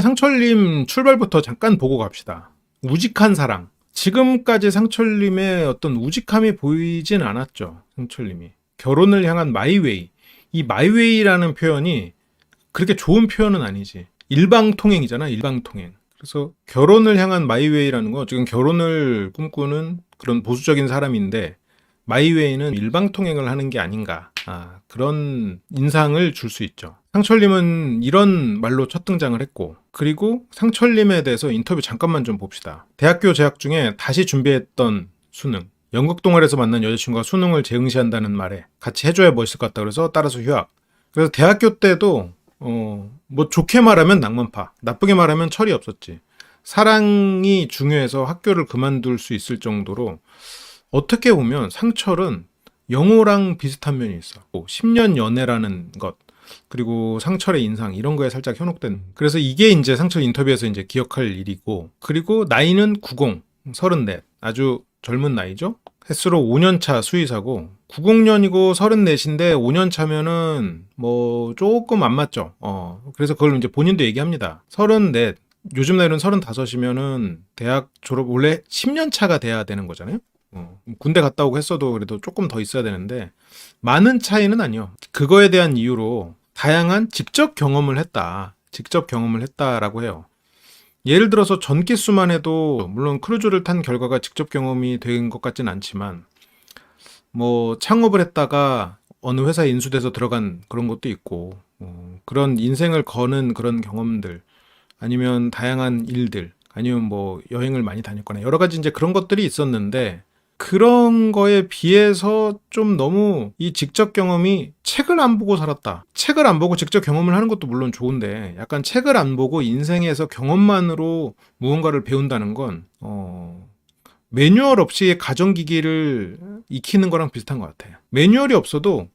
상철님 출발부터 잠깐 보고 갑시다. 우직한 사랑. 지금까지 상철님의 어떤 우직함이 보이진 않았죠. 상철님이. 결혼을 향한 마이웨이. 이 마이웨이라는 표현이 그렇게 좋은 표현은 아니지. 일방통행이잖아, 일방통행. 그래서 결혼을 향한 마이웨이라는 거, 지금 결혼을 꿈꾸는 그런 보수적인 사람인데, 마이웨이는 일방통행을 하는 게 아닌가. 그런 인상을 줄 수 있죠. 상철님은 이런 말로 첫 등장을 했고, 그리고 상철님에 대해서 인터뷰 잠깐만 좀 봅시다. 대학교 재학 중에 다시 준비했던 수능. 연극 동아리에서 만난 여자친구가 수능을 재응시한다는 말에 같이 해줘야 멋있을 것 같다 그래서 따라서 휴학. 그래서 대학교 때도 뭐 좋게 말하면 낭만파, 나쁘게 말하면 철이 없었지. 사랑이 중요해서 학교를 그만둘 수 있을 정도로 어떻게 보면 상철은 영호랑 비슷한 면이 있어. 10년 연애라는 것, 그리고 상철의 인상 이런 거에 살짝 현혹된. 그래서 이게 이제 상철 인터뷰에서 이제 기억할 일이고, 그리고 나이는 90, 34, 아주 젊은 나이죠. 햇수로 5년차 수의사고 90년이고 34인데 5년 차면은 뭐 조금 안 맞죠. 그래서 그걸 이제 본인도 얘기합니다. 34, 요즘 나이로는 35이면은 대학 졸업 원래 10년 차가 돼야 되는 거잖아요. 군대 갔다 오고 했어도 그래도 조금 더 있어야 되는데 많은 차이는 아니요. 그거에 대한 이유로 다양한 직접 경험을 했다. 직접 경험을 했다라고 해요. 예를 들어서 전기수만 해도 물론 크루즈를 탄 결과가 직접 경험이 된 것 같진 않지만 뭐 창업을 했다가 어느 회사에 인수돼서 들어간 그런 것도 있고 그런 인생을 거는 그런 경험들 아니면 다양한 일들 아니면 뭐 여행을 많이 다녔거나 여러 가지 이제 그런 것들이 있었는데 그런 거에 비해서 좀 너무 이 직접 경험이 책을 안 보고 살았다. 책을 안 보고 직접 경험을 하는 것도 물론 좋은데 약간 책을 안 보고 인생에서 경험만으로 무언가를 배운다는 건 매뉴얼 없이 가전기기를 익히는 거랑 비슷한 것 같아요. 매뉴얼이 없어도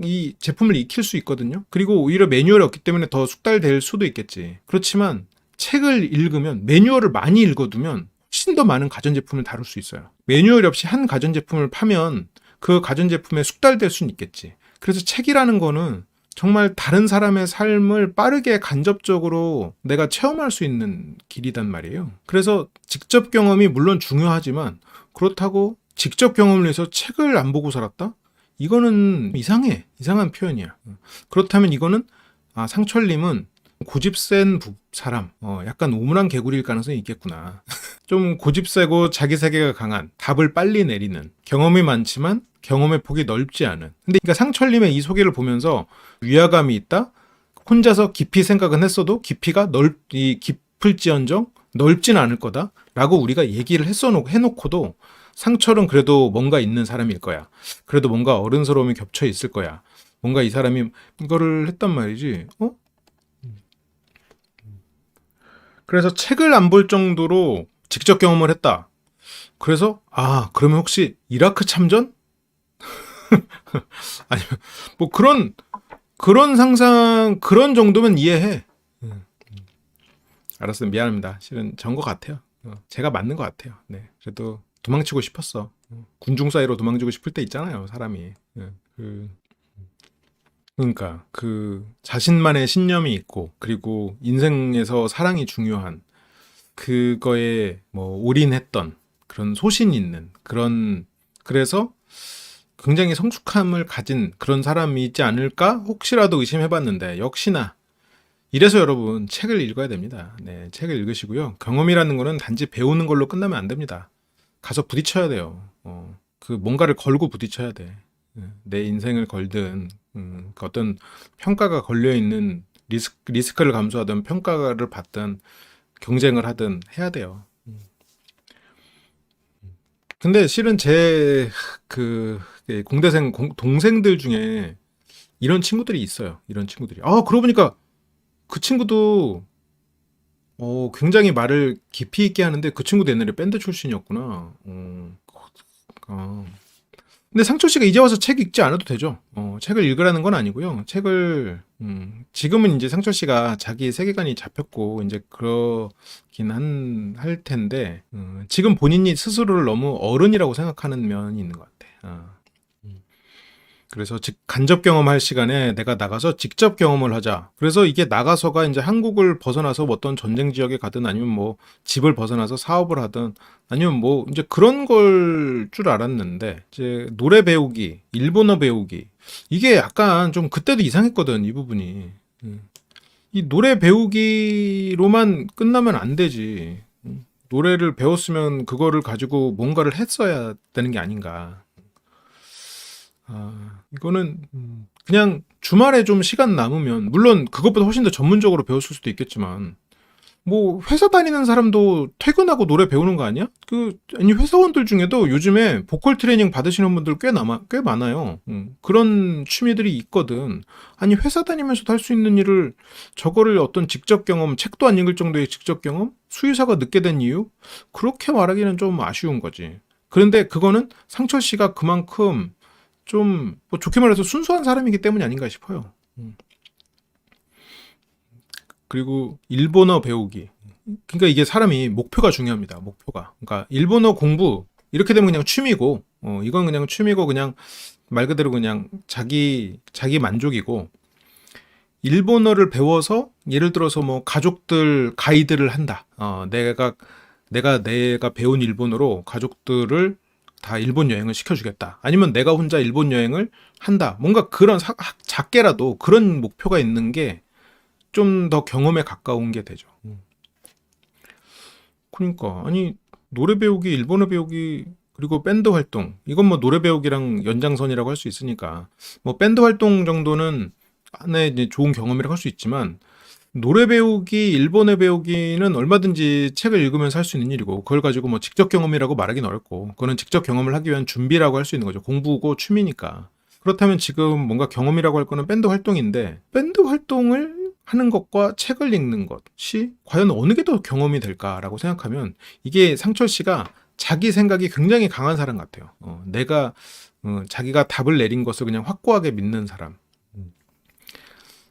이 제품을 익힐 수 있거든요. 그리고 오히려 매뉴얼이 없기 때문에 더 숙달될 수도 있겠지. 그렇지만 책을 읽으면 매뉴얼을 많이 읽어두면 훨씬 더 많은 가전제품을 다룰 수 있어요. 매뉴얼이 없이 한 가전제품을 파면 그 가전제품에 숙달될 수는 있겠지. 그래서 책이라는 거는 정말 다른 사람의 삶을 빠르게 간접적으로 내가 체험할 수 있는 길이단 말이에요. 그래서 직접 경험이 물론 중요하지만 그렇다고 직접 경험을 해서 책을 안 보고 살았다? 이거는 이상해. 이상한 표현이야. 그렇다면 이거는 상철님은 고집 센 사람, 약간 우물안 개구리일 가능성이 있겠구나. 좀 고집 세고 자기 세계가 강한, 답을 빨리 내리는, 경험이 많지만 경험의 폭이 넓지 않은. 근데 그러니까 상철님의 이 소개를 보면서 위화감이 있다? 혼자서 깊이 생각은 했어도 깊이가 깊을지언정 넓진 않을 거다? 라고 우리가 얘기를 해놓고도 상철은 그래도 뭔가 있는 사람일 거야. 그래도 뭔가 어른스러움이 겹쳐 있을 거야. 뭔가 이 사람이 이거를 했단 말이지. 그래서 책을 안 볼 정도로 직접 경험을 했다. 그래서 그러면 혹시 이라크 참전? 아니면 뭐 그런 상상 그런 정도면 이해해. 알았어요. 미안합니다. 실은 전 것 같아요. 제가 맞는 것 같아요. 네. 그래도 도망치고 싶었어. 군중 사이로 도망치고 싶을 때 있잖아요, 사람이. 그러니까 그 자신만의 신념이 있고 그리고 인생에서 사랑이 중요한 그거에 뭐 올인했던 그런 소신 있는 그런 그래서 굉장히 성숙함을 가진 그런 사람이지 않을까 혹시라도 의심해봤는데 역시나 이래서 여러분 책을 읽어야 됩니다. 네, 책을 읽으시고요. 경험이라는 거는 단지 배우는 걸로 끝나면 안 됩니다. 가서 부딪혀야 돼요. 그 뭔가를 걸고 부딪혀야 돼. 내 인생을 걸든 그 어떤 평가가 걸려 있는 리스크를 감수하든 평가를 받든 경쟁을 하든 해야 돼요. 근데 실은 제 그 공대생 동생들 중에 이런 친구들이 있어요. 이런 친구들이. 그러고 보니까 그 친구도 굉장히 말을 깊이 있게 하는데 그 친구도 옛날에 밴드 출신이었구나. 아. 근데 상철 씨가 이제 와서 책 읽지 않아도 되죠. 책을 읽으라는 건 아니고요. 책을 지금은 이제 상철 씨가 자기 세계관이 잡혔고 이제 그러긴 할 텐데 지금 본인이 스스로를 너무 어른이라고 생각하는 면이 있는 것 같아. 음. 그래서 간접 경험할 시간에 내가 나가서 직접 경험을 하자. 그래서 이게 나가서가 이제 한국을 벗어나서 뭐 어떤 전쟁 지역에 가든 아니면 뭐 집을 벗어나서 사업을 하든 아니면 뭐 이제 그런 걸 줄 알았는데 이제 노래 배우기, 일본어 배우기 이게 약간 좀 그때도 이상했거든, 이 부분이. 음. 이 노래 배우기로만 끝나면 안 되지. 노래를 배웠으면 그거를 가지고 뭔가를 했어야 되는 게 아닌가. 이거는 그냥 주말에 좀 시간 남으면 물론 그것보다 훨씬 더 전문적으로 배웠을 수도 있겠지만 뭐 회사 다니는 사람도 퇴근하고 노래 배우는 거 아니야? 아니 회사원들 중에도 요즘에 보컬 트레이닝 받으시는 분들 꽤 많아요. 그런 취미들이 있거든. 아니 회사 다니면서도 할 수 있는 일을 저거를 어떤 직접 경험, 책도 안 읽을 정도의 직접 경험, 수의사가 늦게 된 이유 그렇게 말하기는 좀 아쉬운 거지. 그런데 그거는 상철 씨가 그만큼 좀뭐 좋게 말해서 순수한 사람이기 때문이 아닌가 싶어요. 그리고 일본어 배우기. 그러니까 이게 사람이 목표가 중요합니다. 목표가. 그러니까 일본어 공부 이렇게 되면 그냥 취미고, 이건 그냥 취미고 그냥 말 그대로 그냥 자기 만족이고 일본어를 배워서 예를 들어서 뭐 가족들 가이드를 한다. 내가 배운 일본어로 가족들을 다 일본 여행을 시켜주겠다. 아니면 내가 혼자 일본 여행을 한다. 뭔가 그런 작게라도 그런 목표가 있는 게 좀 더 경험에 가까운 게 되죠. 그러니까 아니 노래 배우기, 일본어 배우기 그리고 밴드 활동 이건 뭐 노래 배우기랑 연장선이라고 할 수 있으니까 뭐 밴드 활동 정도는 하나의 이제 좋은 경험이라고 할 수 있지만 노래 배우기, 일본어 배우기는 얼마든지 책을 읽으면서 할 수 있는 일이고 그걸 가지고 뭐 직접 경험이라고 말하기는 어렵고 그거는 직접 경험을 하기 위한 준비라고 할 수 있는 거죠. 공부고 취미니까. 그렇다면 지금 뭔가 경험이라고 할 거는 밴드 활동인데 밴드 활동을 하는 것과 책을 읽는 것이 과연 어느 게 더 경험이 될까라고 생각하면 이게 상철 씨가 자기 생각이 굉장히 강한 사람 같아요. 자기가 답을 내린 것을 그냥 확고하게 믿는 사람.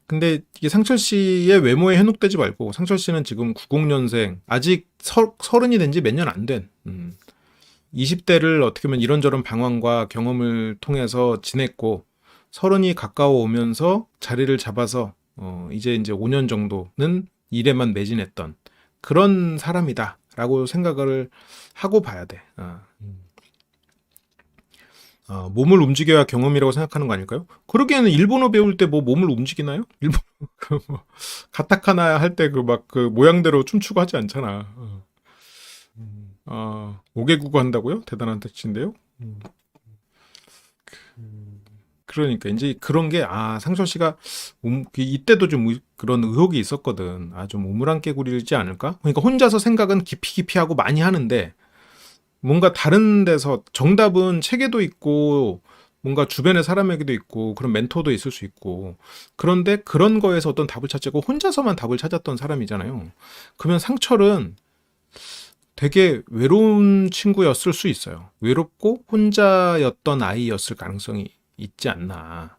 근데 이게 상철 씨의 외모에 현혹되지 말고 상철 씨는 지금 90년생 아직 서른이 된 지 몇 년 안 된 20대를 어떻게 보면 이런저런 방황과 경험을 통해서 지냈고 서른이 가까워 오면서 자리를 잡아서 이제 5년 정도는 일에만 매진했던 그런 사람이다라고 생각을 하고 봐야 돼. 몸을 움직여야 경험이라고 생각하는 거 아닐까요? 그러기에는 일본어 배울 때 뭐 몸을 움직이나요? 일본 뭐 가타카나 할 때 그 모양대로 춤추고 하지 않잖아. 5개국어 한다고요? 대단한 택시인데요. 그러니까 이제 그런 게 상철 씨가 이때도 좀 그런 의혹이 있었거든. 좀 우물안 깨구리지 않을까? 그러니까 혼자서 생각은 깊이 하고 많이 하는데 뭔가 다른 데서 정답은 책에도 있고 뭔가 주변의 사람에게도 있고 그런 멘토도 있을 수 있고 그런데 그런 거에서 어떤 답을 찾고 혼자서만 답을 찾았던 사람이잖아요. 그러면 상철은 되게 외로운 친구였을 수 있어요. 외롭고 혼자였던 아이였을 가능성이 있지 않나.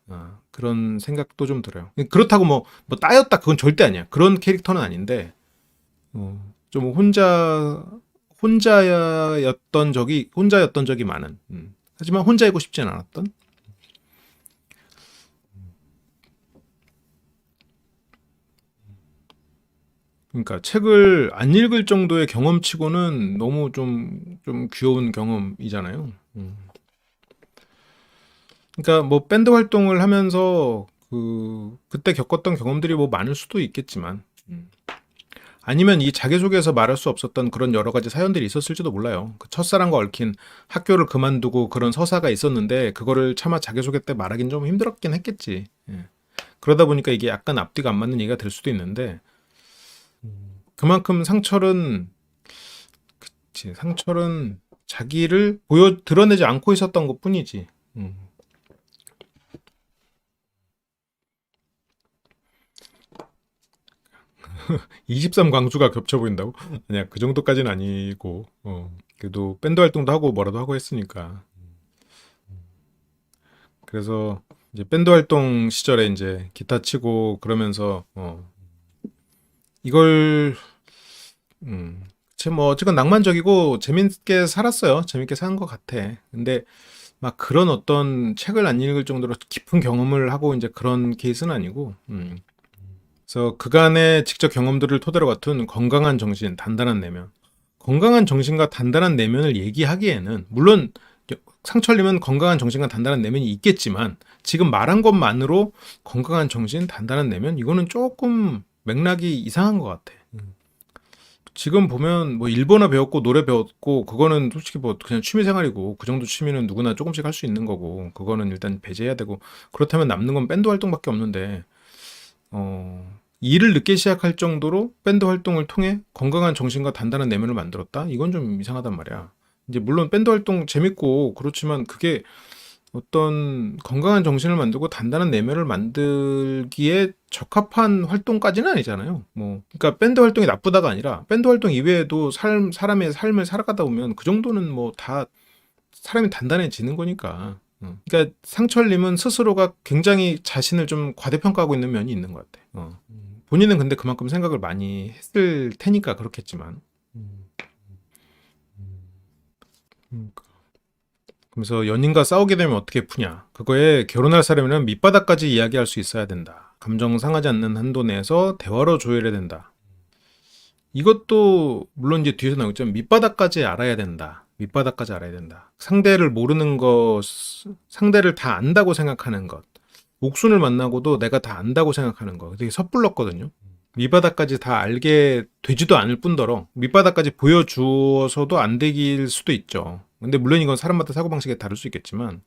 그런 생각도 좀 들어요. 그렇다고 뭐 따였다 그건 절대 아니야. 그런 캐릭터는 아닌데 좀 혼자였던 적이 많은. 하지만 혼자이고 싶진 않았던. 그러니까 책을 안 읽을 정도의 경험치고는 너무 좀 귀여운 경험이잖아요. 그러니까 뭐 밴드 활동을 하면서 그때 겪었던 경험들이 뭐 많을 수도 있겠지만, 아니면 이 자기소개에서 말할 수 없었던 그런 여러 가지 사연들이 있었을지도 몰라요. 그 첫사랑과 얽힌 학교를 그만두고 그런 서사가 있었는데, 그거를 차마 자기소개 때 말하긴 좀 힘들었긴 했겠지. 예. 그러다 보니까 이게 약간 앞뒤가 안 맞는 얘기가 될 수도 있는데, 그만큼 상철은 자기를 드러내지 않고 있었던 것 뿐이지. 23 광주가 겹쳐 보인다고? 아니야, 그 정도까지는 아니고, 그래도 밴드 활동도 하고 뭐라도 하고 했으니까. 그래서 이제 밴드 활동 시절에 이제 기타 치고 그러면서, 이걸, 뭐, 어쨌건 낭만적이고 재밌게 살았어요. 재밌게 산 것 같아. 근데 막 그런 어떤 책을 안 읽을 정도로 깊은 경험을 하고 이제 그런 케이스는 아니고, 그래서 그간의 직접 경험들을 토대로 갖춘 건강한 정신, 단단한 내면. 건강한 정신과 단단한 내면을 얘기하기에는, 물론 상철님은 건강한 정신과 단단한 내면이 있겠지만, 지금 말한 것만으로 건강한 정신, 단단한 내면, 이거는 조금 맥락이 이상한 것 같아. 지금 보면 뭐 일본어 배웠고 노래 배웠고 그거는 솔직히 뭐 그냥 취미 생활이고 그 정도 취미는 누구나 조금씩 할 수 있는 거고 그거는 일단 배제해야 되고 그렇다면 남는 건 밴드 활동밖에 없는데 일을 늦게 시작할 정도로 밴드 활동을 통해 건강한 정신과 단단한 내면을 만들었다? 이건 좀 이상하단 말이야. 이제 물론 밴드 활동 재밌고 그렇지만 그게 어떤 건강한 정신을 만들고 단단한 내면을 만들기에 적합한 활동까지는 아니잖아요. 뭐, 그러니까 밴드 활동이 나쁘다가 아니라 밴드 활동 이외에도 사람의 삶을 살아가다 보면 그 정도는 뭐 다 사람이 단단해지는 거니까. 그러니까 상철님은 스스로가 굉장히 자신을 좀 과대평가하고 있는 면이 있는 것 같아. 본인은 근데 그만큼 생각을 많이 했을 테니까 그렇겠지만. 그래서 연인과 싸우게 되면 어떻게 푸냐. 그거에 결혼할 사람이라면 밑바닥까지 이야기할 수 있어야 된다. 감정 상하지 않는 한도 내에서 대화로 조율해야 된다. 이것도 물론 이제 뒤에서 나오겠지만 밑바닥까지 알아야 된다. 밑바닥까지 알아야 된다. 상대를 모르는 것, 상대를 다 안다고 생각하는 것. 옥순을 만나고도 내가 다 안다고 생각하는 거. 되게 섣불렀거든요. 밑바닥까지 다 알게 되지도 않을 뿐더러 밑바닥까지 보여주어서도 안 되길 수도 있죠. 근데 물론 이건 사람마다 사고방식이 다를 수 있겠지만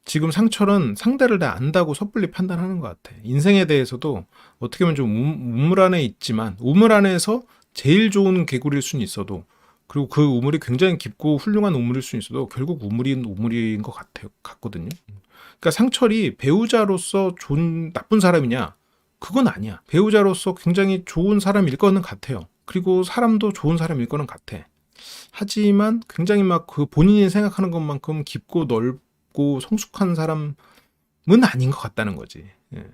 지금 상철은 상대를 다 안다고 섣불리 판단하는 것 같아. 인생에 대해서도 어떻게 보면 좀 우물 안에 있지만 우물 안에서 제일 좋은 개구리일 수는 있어도 그리고 그 우물이 굉장히 깊고 훌륭한 우물일 수는 있어도 결국 우물인 것 같거든요. 그러니까 상철이 배우자로서 좋은 나쁜 사람이냐? 그건 아니야. 배우자로서 굉장히 좋은 사람일 거는 같아요. 그리고 사람도 좋은 사람일 거는 같아. 하지만 굉장히 막 그 본인이 생각하는 것만큼 깊고 넓고 성숙한 사람은 아닌 것 같다는 거지. 예.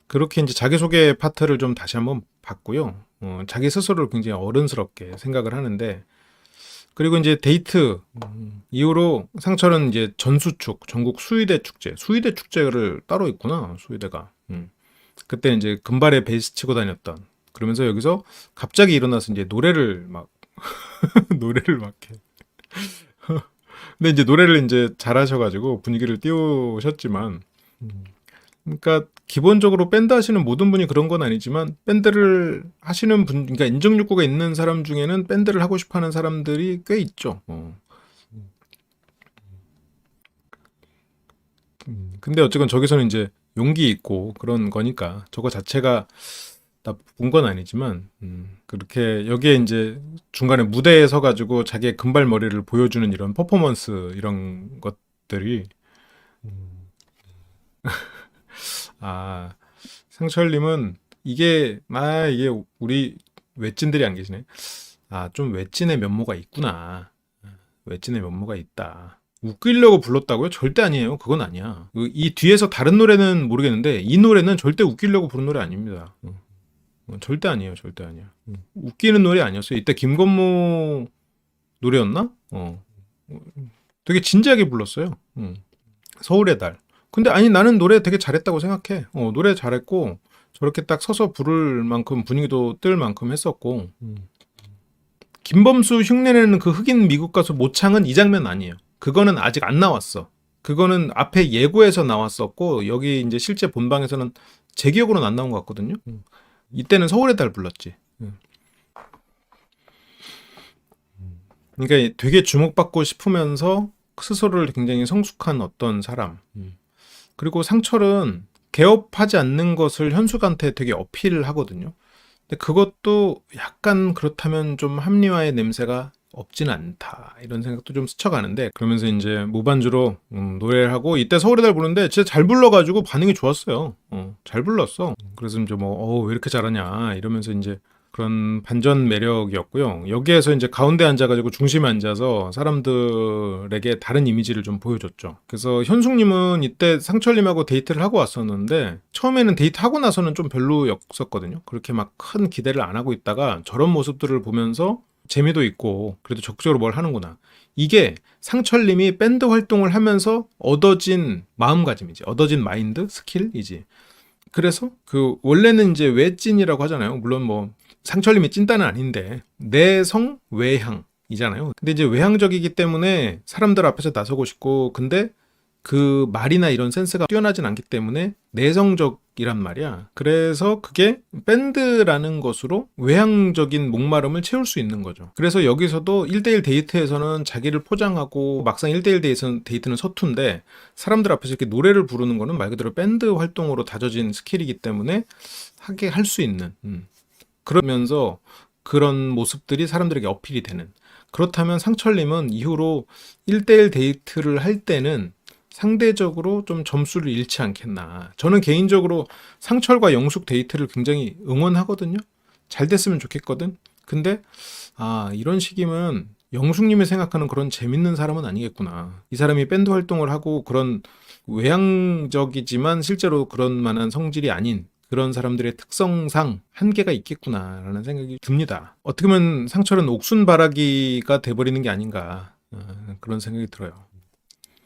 그렇게 이제 자기소개 파트를 좀 다시 한번 봤고요. 자기 스스로를 굉장히 어른스럽게 생각을 하는데 그리고 이제 데이트 이후로 상철은 이제 전수축, 전국 수의대 축제를 따로 있구나, 수의대가. 그때 이제 금발에 베이스 치고 다녔던. 그러면서 여기서 갑자기 일어나서 이제 노래를 막 해. 근데 이제 노래를 이제 잘하셔가지고 분위기를 띄우셨지만, 그러니까 기본적으로 밴드 하시는 모든 분이 그런 건 아니지만 밴드를 하시는 분, 그러니까 인정 욕구가 있는 사람 중에는 밴드를 하고 싶어하는 사람들이 꽤 있죠. 근데 어쨌건 저기서는 이제 용기 있고 그런 거니까 저거 자체가 나쁜 건 아니지만 그렇게 여기에 이제 중간에 무대에 서가지고 자기의 금발머리를 보여주는 이런 퍼포먼스 이런 것들이 아 상철님은 이게 우리 외찐들이 안 계시네. 아 좀 외찐의 면모가 있구나. 외찐의 면모가 있다. 웃기려고 불렀다고요? 절대 아니에요. 그건 아니야. 이 뒤에서 다른 노래는 모르겠는데 이 노래는 절대 웃기려고 부른 노래 아닙니다. 절대 아니에요. 절대 아니야. 웃기는 노래 아니었어요. 이때 김건모 노래였나? 되게 진지하게 불렀어요. 서울의 달. 근데 아니 나는 노래 되게 잘했다고 생각해. 노래 잘했고 저렇게 딱 서서 부를 만큼 분위기도 뜰 만큼 했었고 김범수 흉내내는 그 흑인 미국 가수 모창은 이 장면 아니에요. 그거는 아직 안 나왔어. 그거는 앞에 예고에서 나왔었고 여기 이제 실제 본방에서는 제 기억으로는 안 나온 것 같거든요. 이때는 서울의 달 불렀지. 그러니까 되게 주목받고 싶으면서 스스로를 굉장히 성숙한 어떤 사람. 그리고 상철은 개업하지 않는 것을 현숙한테 되게 어필을 하거든요. 근데 그것도 약간 그렇다면 좀 합리화의 냄새가 없진 않다 이런 생각도 좀 스쳐가는데 그러면서 이제 무반주로 노래를 하고 이때 서울의 달 부르는데 진짜 잘 불러가지고 반응이 좋았어요. 잘 불렀어. 그래서 이제 뭐 왜 이렇게 잘하냐 이러면서 이제 그런 반전 매력이었고요. 여기에서 이제 가운데 앉아가지고 중심에 앉아서 사람들에게 다른 이미지를 좀 보여줬죠. 그래서 현숙님은 이때 상철님하고 데이트를 하고 왔었는데 처음에는 데이트하고 나서는 좀 별로였었거든요. 그렇게 막 큰 기대를 안 하고 있다가 저런 모습들을 보면서 재미도 있고 그래도 적극적으로 뭘 하는구나. 이게 상철님이 밴드 활동을 하면서 얻어진 마음가짐이지. 얻어진 마인드, 스킬이지. 그래서 그 원래는 이제 외찐이라고 하잖아요. 물론 뭐 상철님이 찐따는 아닌데 내성 외향이잖아요. 근데 이제 외향적이기 때문에 사람들 앞에서 나서고 싶고, 근데 그 말이나 이런 센스가 뛰어나진 않기 때문에 내성적이란 말이야. 그래서 그게 밴드라는 것으로 외향적인 목마름을 채울 수 있는 거죠. 그래서 여기서도 1대1 데이트에서는 자기를 포장하고 막상 1대1 데이트는 서툰데 사람들 앞에서 이렇게 노래를 부르는 거는 말 그대로 밴드 활동으로 다져진 스킬이기 때문에 하게 할 수 있는, 그러면서 그런 모습들이 사람들에게 어필이 되는. 그렇다면 상철님은 이후로 1대1 데이트를 할 때는 상대적으로 좀 점수를 잃지 않겠나. 저는 개인적으로 상철과 영숙 데이트를 굉장히 응원하거든요. 잘 됐으면 좋겠거든. 근데 이런 식이면 영숙님이 생각하는 그런 재밌는 사람은 아니겠구나. 이 사람이 밴드 활동을 하고 그런 외향적이지만 실제로 그런 만한 성질이 아닌 그런 사람들의 특성상 한계가 있겠구나라는 생각이 듭니다. 어떻게 보면 상철은 옥순바라기가 돼버리는 게 아닌가, 그런 생각이 들어요.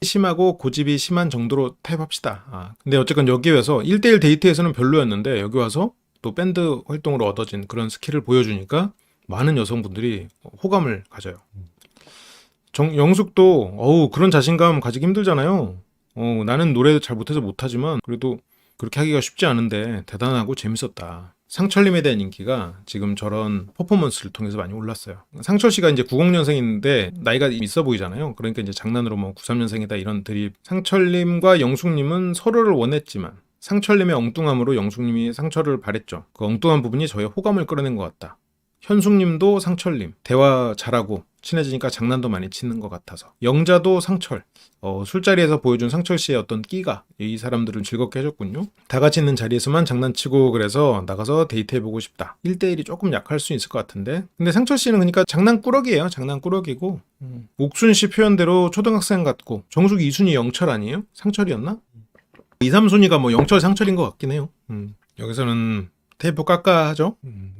심하고 고집이 심한 정도로 타협합시다. 근데 어쨌건 여기 와서 1대1 데이트에서는 별로였는데 여기 와서 또 밴드 활동으로 얻어진 그런 스킬을 보여주니까 많은 여성분들이 호감을 가져요. 영숙도 그런 자신감 가지기 힘들잖아요. 나는 노래 잘 못해서 못하지만 그래도 그렇게 하기가 쉽지 않은데 대단하고 재밌었다. 상철님에 대한 인기가 지금 저런 퍼포먼스를 통해서 많이 올랐어요. 상철 씨가 이제 90년생인데 나이가 있어 보이잖아요. 그러니까 이제 장난으로 뭐 93년생이다 이런 드립. 상철님과 영숙님은 서로를 원했지만 상철님의 엉뚱함으로 영숙님이 상철을 바랬죠. 그 엉뚱한 부분이 저의 호감을 끌어낸 것 같다. 현숙님도 상철님, 대화 잘하고 친해지니까 장난도 많이 치는 것 같아서. 영자도 상철, 술자리에서 보여준 상철 씨의 어떤 끼가 이 사람들을 즐겁게 해줬군요. 다 같이 있는 자리에서만 장난치고 그래서 나가서 데이트해보고 싶다. 1대1이 조금 약할 수 있을 것 같은데. 근데 상철 씨는 그러니까 장난꾸러기예요. 장난꾸러기고. 옥순 씨 표현대로 초등학생 같고. 정숙 2순위 영철 아니에요? 상철이었나? 2, 3순위가 뭐 영철, 상철인 것 같긴 해요. 여기서는 테이프 깎아하죠.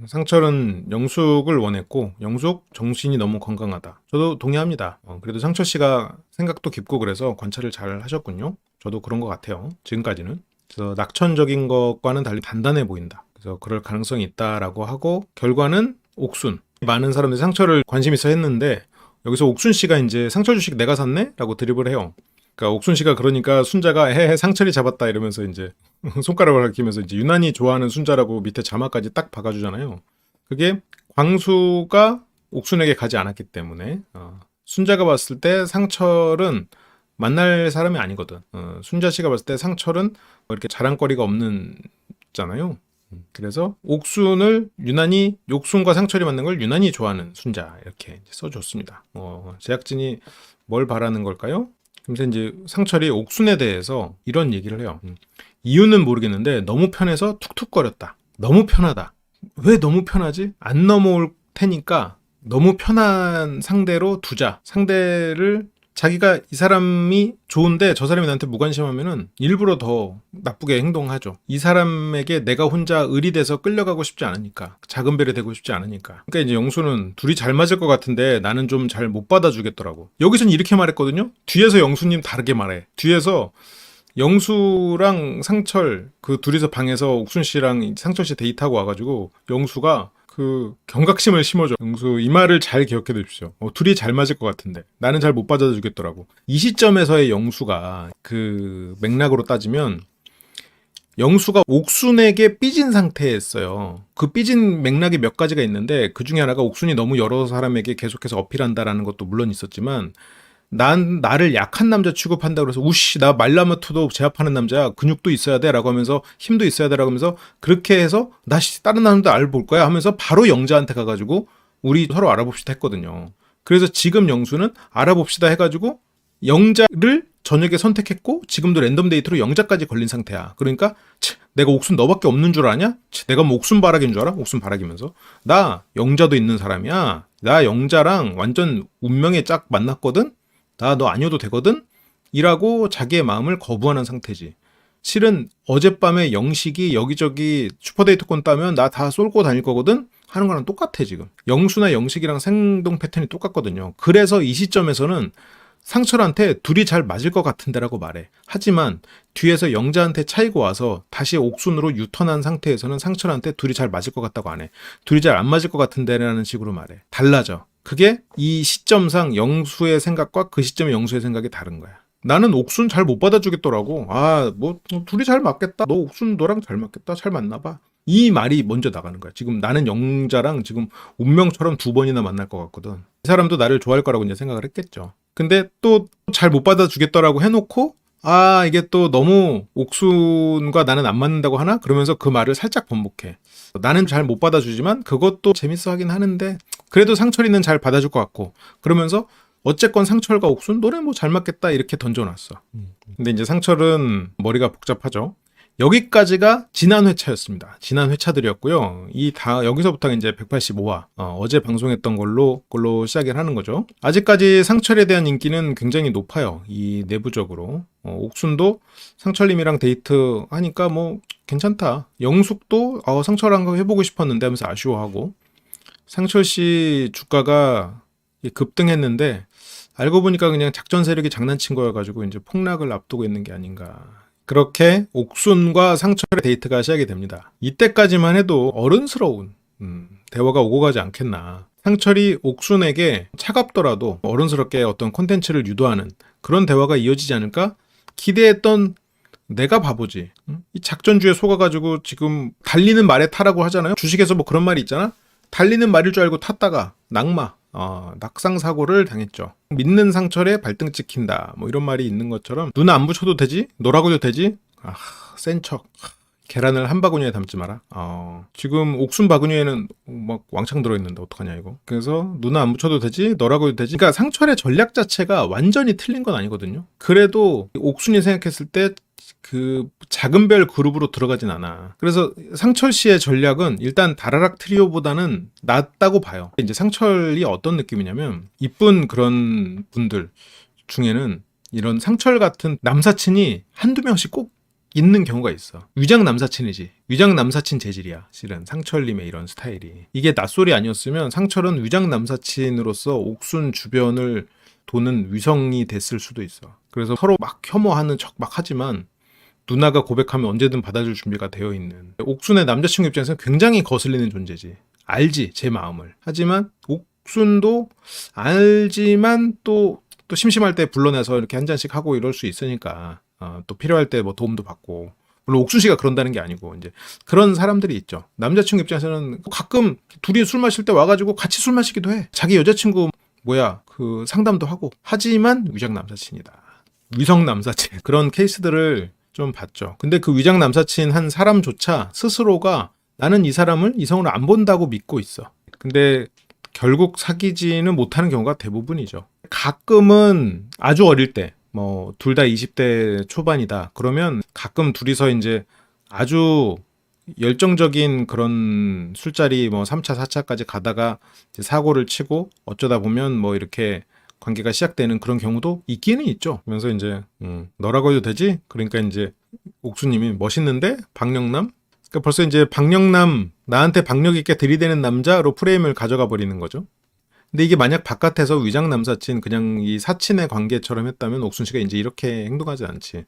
상철은 영숙을 원했고 영숙 정신이 너무 건강하다. 저도 동의합니다. 그래도 상철 씨가 생각도 깊고 그래서 관찰을 잘 하셨군요. 저도 그런 것 같아요. 지금까지는. 그래서 낙천적인 것과는 달리 단단해 보인다. 그래서 그럴 가능성이 있다라고 하고 결과는 옥순. 많은 사람들이 상철을 관심 있어 했는데 여기서 옥순 씨가 이제 상철 주식 내가 샀네? 라고 드립을 해요. 그러니까 옥순 씨가 그러니까 순자가 헤헤 상철이 잡았다 이러면서 이제 손가락을 가리키면서 이제 유난히 좋아하는 순자라고 밑에 자막까지 딱 박아주잖아요. 그게 광수가 옥순에게 가지 않았기 때문에 순자가 봤을 때 상철은 만날 사람이 아니거든. 순자 씨가 봤을 때 상철은 이렇게 자랑거리가 없는 잖아요. 그래서 옥순을 유난히 옥순과 상철이 만난 걸 유난히 좋아하는 순자 이렇게 써줬습니다. 제작진이 뭘 바라는 걸까요? 그래서 이제 상철이 옥순에 대해서 이런 얘기를 해요. 이유는 모르겠는데 너무 편해서 툭툭거렸다. 너무 편하다. 왜 너무 편하지? 안 넘어올 테니까 너무 편한 상대로 두자. 상대를 자기가 이 사람이 좋은데 저 사람이 나한테 무관심하면은 일부러 더 나쁘게 행동하죠. 이 사람에게 내가 혼자 의리돼서 끌려가고 싶지 않으니까. 작은 별이 되고 싶지 않으니까. 그러니까 이제 영수는 둘이 잘 맞을 것 같은데 나는 좀 잘 못 받아주겠더라고. 여기서는 이렇게 말했거든요. 뒤에서 영수님 다르게 말해. 뒤에서 영수랑 상철 그 둘이서 방에서 옥순 씨랑 상철 씨 데이트하고 와가지고 영수가 그 경각심을 심어줘. 영수 이 말을 잘 기억해 두십시오. 둘이 잘 맞을 것 같은데 나는 잘 못 받아주겠더라고. 이 시점에서의 영수가 그 맥락으로 따지면 영수가 옥순에게 삐진 상태였어요. 그 삐진 맥락이 몇 가지가 있는데 그 중에 하나가 옥순이 너무 여러 사람에게 계속해서 어필한다라는 것도 물론 있었지만 나를 약한 남자 취급한다 그래서 우씨 나 말라마투도 제압하는 남자야. 근육도 있어야 돼 라고 하면서 힘도 있어야 돼 라고 하면서 그렇게 해서 나 다른 사람도 알아볼 거야 하면서 바로 영자한테 가가지고 우리 서로 알아봅시다 했거든요. 그래서 지금 영수는 알아봅시다 해가지고 영자를 저녁에 선택했고 지금도 랜덤 데이트로 영자까지 걸린 상태야. 그러니까 내가 옥순 너밖에 없는 줄 아냐? 내가 뭐 옥순 바락인 줄 알아? 옥순 바락이면서 나 영자도 있는 사람이야. 나 영자랑 완전 운명의 짝 만났거든? 나 너 아니어도 되거든? 이라고 자기의 마음을 거부하는 상태지. 실은 어젯밤에 영식이 여기저기 슈퍼데이트권 따면 나 다 쏠고 다닐 거거든? 하는 거랑 똑같아 지금. 영수나 영식이랑 행동 패턴이 똑같거든요. 그래서 이 시점에서는 상철한테 둘이 잘 맞을 것 같은데라고 말해. 하지만 뒤에서 영자한테 차이고 와서 다시 옥순으로 유턴한 상태에서는 상철한테 둘이 잘 맞을 것 같다고 안 해. 둘이 잘 안 맞을 것 같은데라는 식으로 말해. 달라져. 그게 이 시점상 영수의 생각과 그 시점의 영수의 생각이 다른 거야. 나는 옥순 잘 못 받아주겠더라고. 뭐 둘이 잘 맞겠다. 너 옥순 너랑 잘 맞겠다. 잘 맞나 봐. 이 말이 먼저 나가는 거야. 지금 나는 영자랑 지금 운명처럼 2번이나 만날 것 같거든. 이 사람도 나를 좋아할 거라고 이제 생각을 했겠죠. 근데 또 잘 못 받아주겠더라고 해놓고 이게 또 너무 옥순과 나는 안 맞는다고 하나? 그러면서 그 말을 살짝 번복해. 나는 잘 못 받아주지만 그것도 재밌어 하긴 하는데 그래도 상철이는 잘 받아줄 것 같고 그러면서 어쨌건 상철과 옥순 노래 뭐 잘 맞겠다 이렇게 던져놨어. 근데 이제 상철은 머리가 복잡하죠. 여기까지가 지난 회차였습니다. 지난 회차들이었고요. 여기서부터 이제 185화 어제 방송했던 걸로 시작을 하는 거죠. 아직까지 상철에 대한 인기는 굉장히 높아요. 이 내부적으로 옥순도 상철님이랑 데이트 하니까 뭐 괜찮다. 영숙도 상철한 거 해보고 싶었는데 하면서 아쉬워하고 상철 씨 주가가 급등했는데 알고 보니까 그냥 작전 세력이 장난친 거여가지고 이제 폭락을 앞두고 있는 게 아닌가. 그렇게 옥순과 상철의 데이트가 시작이 됩니다. 이때까지만 해도 어른스러운 대화가 오고 가지 않겠나. 상철이 옥순에게 차갑더라도 어른스럽게 어떤 콘텐츠를 유도하는 그런 대화가 이어지지 않을까 기대했던 내가 바보지. 이 작전주에 속아가지고 지금 달리는 말에 타라고 하잖아요. 주식에서 뭐 그런 말이 있잖아. 달리는 말일 줄 알고 탔다가 낙상 사고를 당했죠. 믿는 상철에 발등 찍힌다. 뭐 이런 말이 있는 것처럼 눈 안 붙여도 되지? 너라고 해도 되지? 센 척. 계란을 한 바구니에 담지 마라. 지금 옥순 바구니에는 막 왕창 들어있는데 어떡하냐 이거. 그래서 눈 안 붙여도 되지? 너라고 해도 되지? 그러니까 상철의 전략 자체가 완전히 틀린 건 아니거든요. 그래도 옥순이 생각했을 때 그 작은 별 그룹으로 들어가진 않아. 그래서 상철 씨의 전략은 일단 다라락 트리오보다는 낫다고 봐요. 이제 상철이 어떤 느낌이냐면 이쁜 그런 분들 중에는 이런 상철 같은 남사친이 한두 명씩 꼭 있는 경우가 있어. 위장 남사친이지. 위장 남사친 재질이야. 실은 상철님의 이런 스타일이. 이게 낯소리 아니었으면 상철은 위장 남사친으로서 옥순 주변을 도는 위성이 됐을 수도 있어. 그래서 서로 막 혐오하는 척 막 하지만 누나가 고백하면 언제든 받아줄 준비가 되어 있는 옥순의 남자친구 입장에서는 굉장히 거슬리는 존재지. 알지 제 마음을. 하지만 옥순도 알지만 또 심심할 때 불러내서 이렇게 한 잔씩 하고 이럴 수 있으니까 또 필요할 때 뭐 도움도 받고. 물론 옥순 씨가 그런다는 게 아니고 이제 그런 사람들이 있죠. 남자친구 입장에서는 가끔 둘이 술 마실 때 와가지고 같이 술 마시기도 해. 자기 여자친구 그 상담도 하고. 하지만 위장 남사친이다. 위성 남사친 그런 케이스들을 좀 봤죠. 근데 그 위장 남사친 한 사람조차 스스로가 나는 이 사람을 이성으로 안 본다고 믿고 있어. 근데 결국 사귀지는 못하는 경우가 대부분이죠. 가끔은 아주 어릴 때 뭐 둘 다 20대 초반이다. 그러면 가끔 둘이서 이제 아주 열정적인 그런 술자리 뭐 3차, 4차까지 가다가 이제 사고를 치고 어쩌다 보면 뭐 이렇게 관계가 시작되는 그런 경우도 있기는 있죠. 그러면서 이제 너라고 해도 되지? 그러니까 이제 옥수님이 멋있는데 박영남? 그러니까 벌써 이제 박영남 나한테 박력 있게 들이대는 남자로 프레임을 가져가 버리는 거죠. 근데 이게 만약 바깥에서 위장 남사친 그냥 이 사친의 관계처럼 했다면 옥순 씨가 이제 이렇게 행동하지 않지.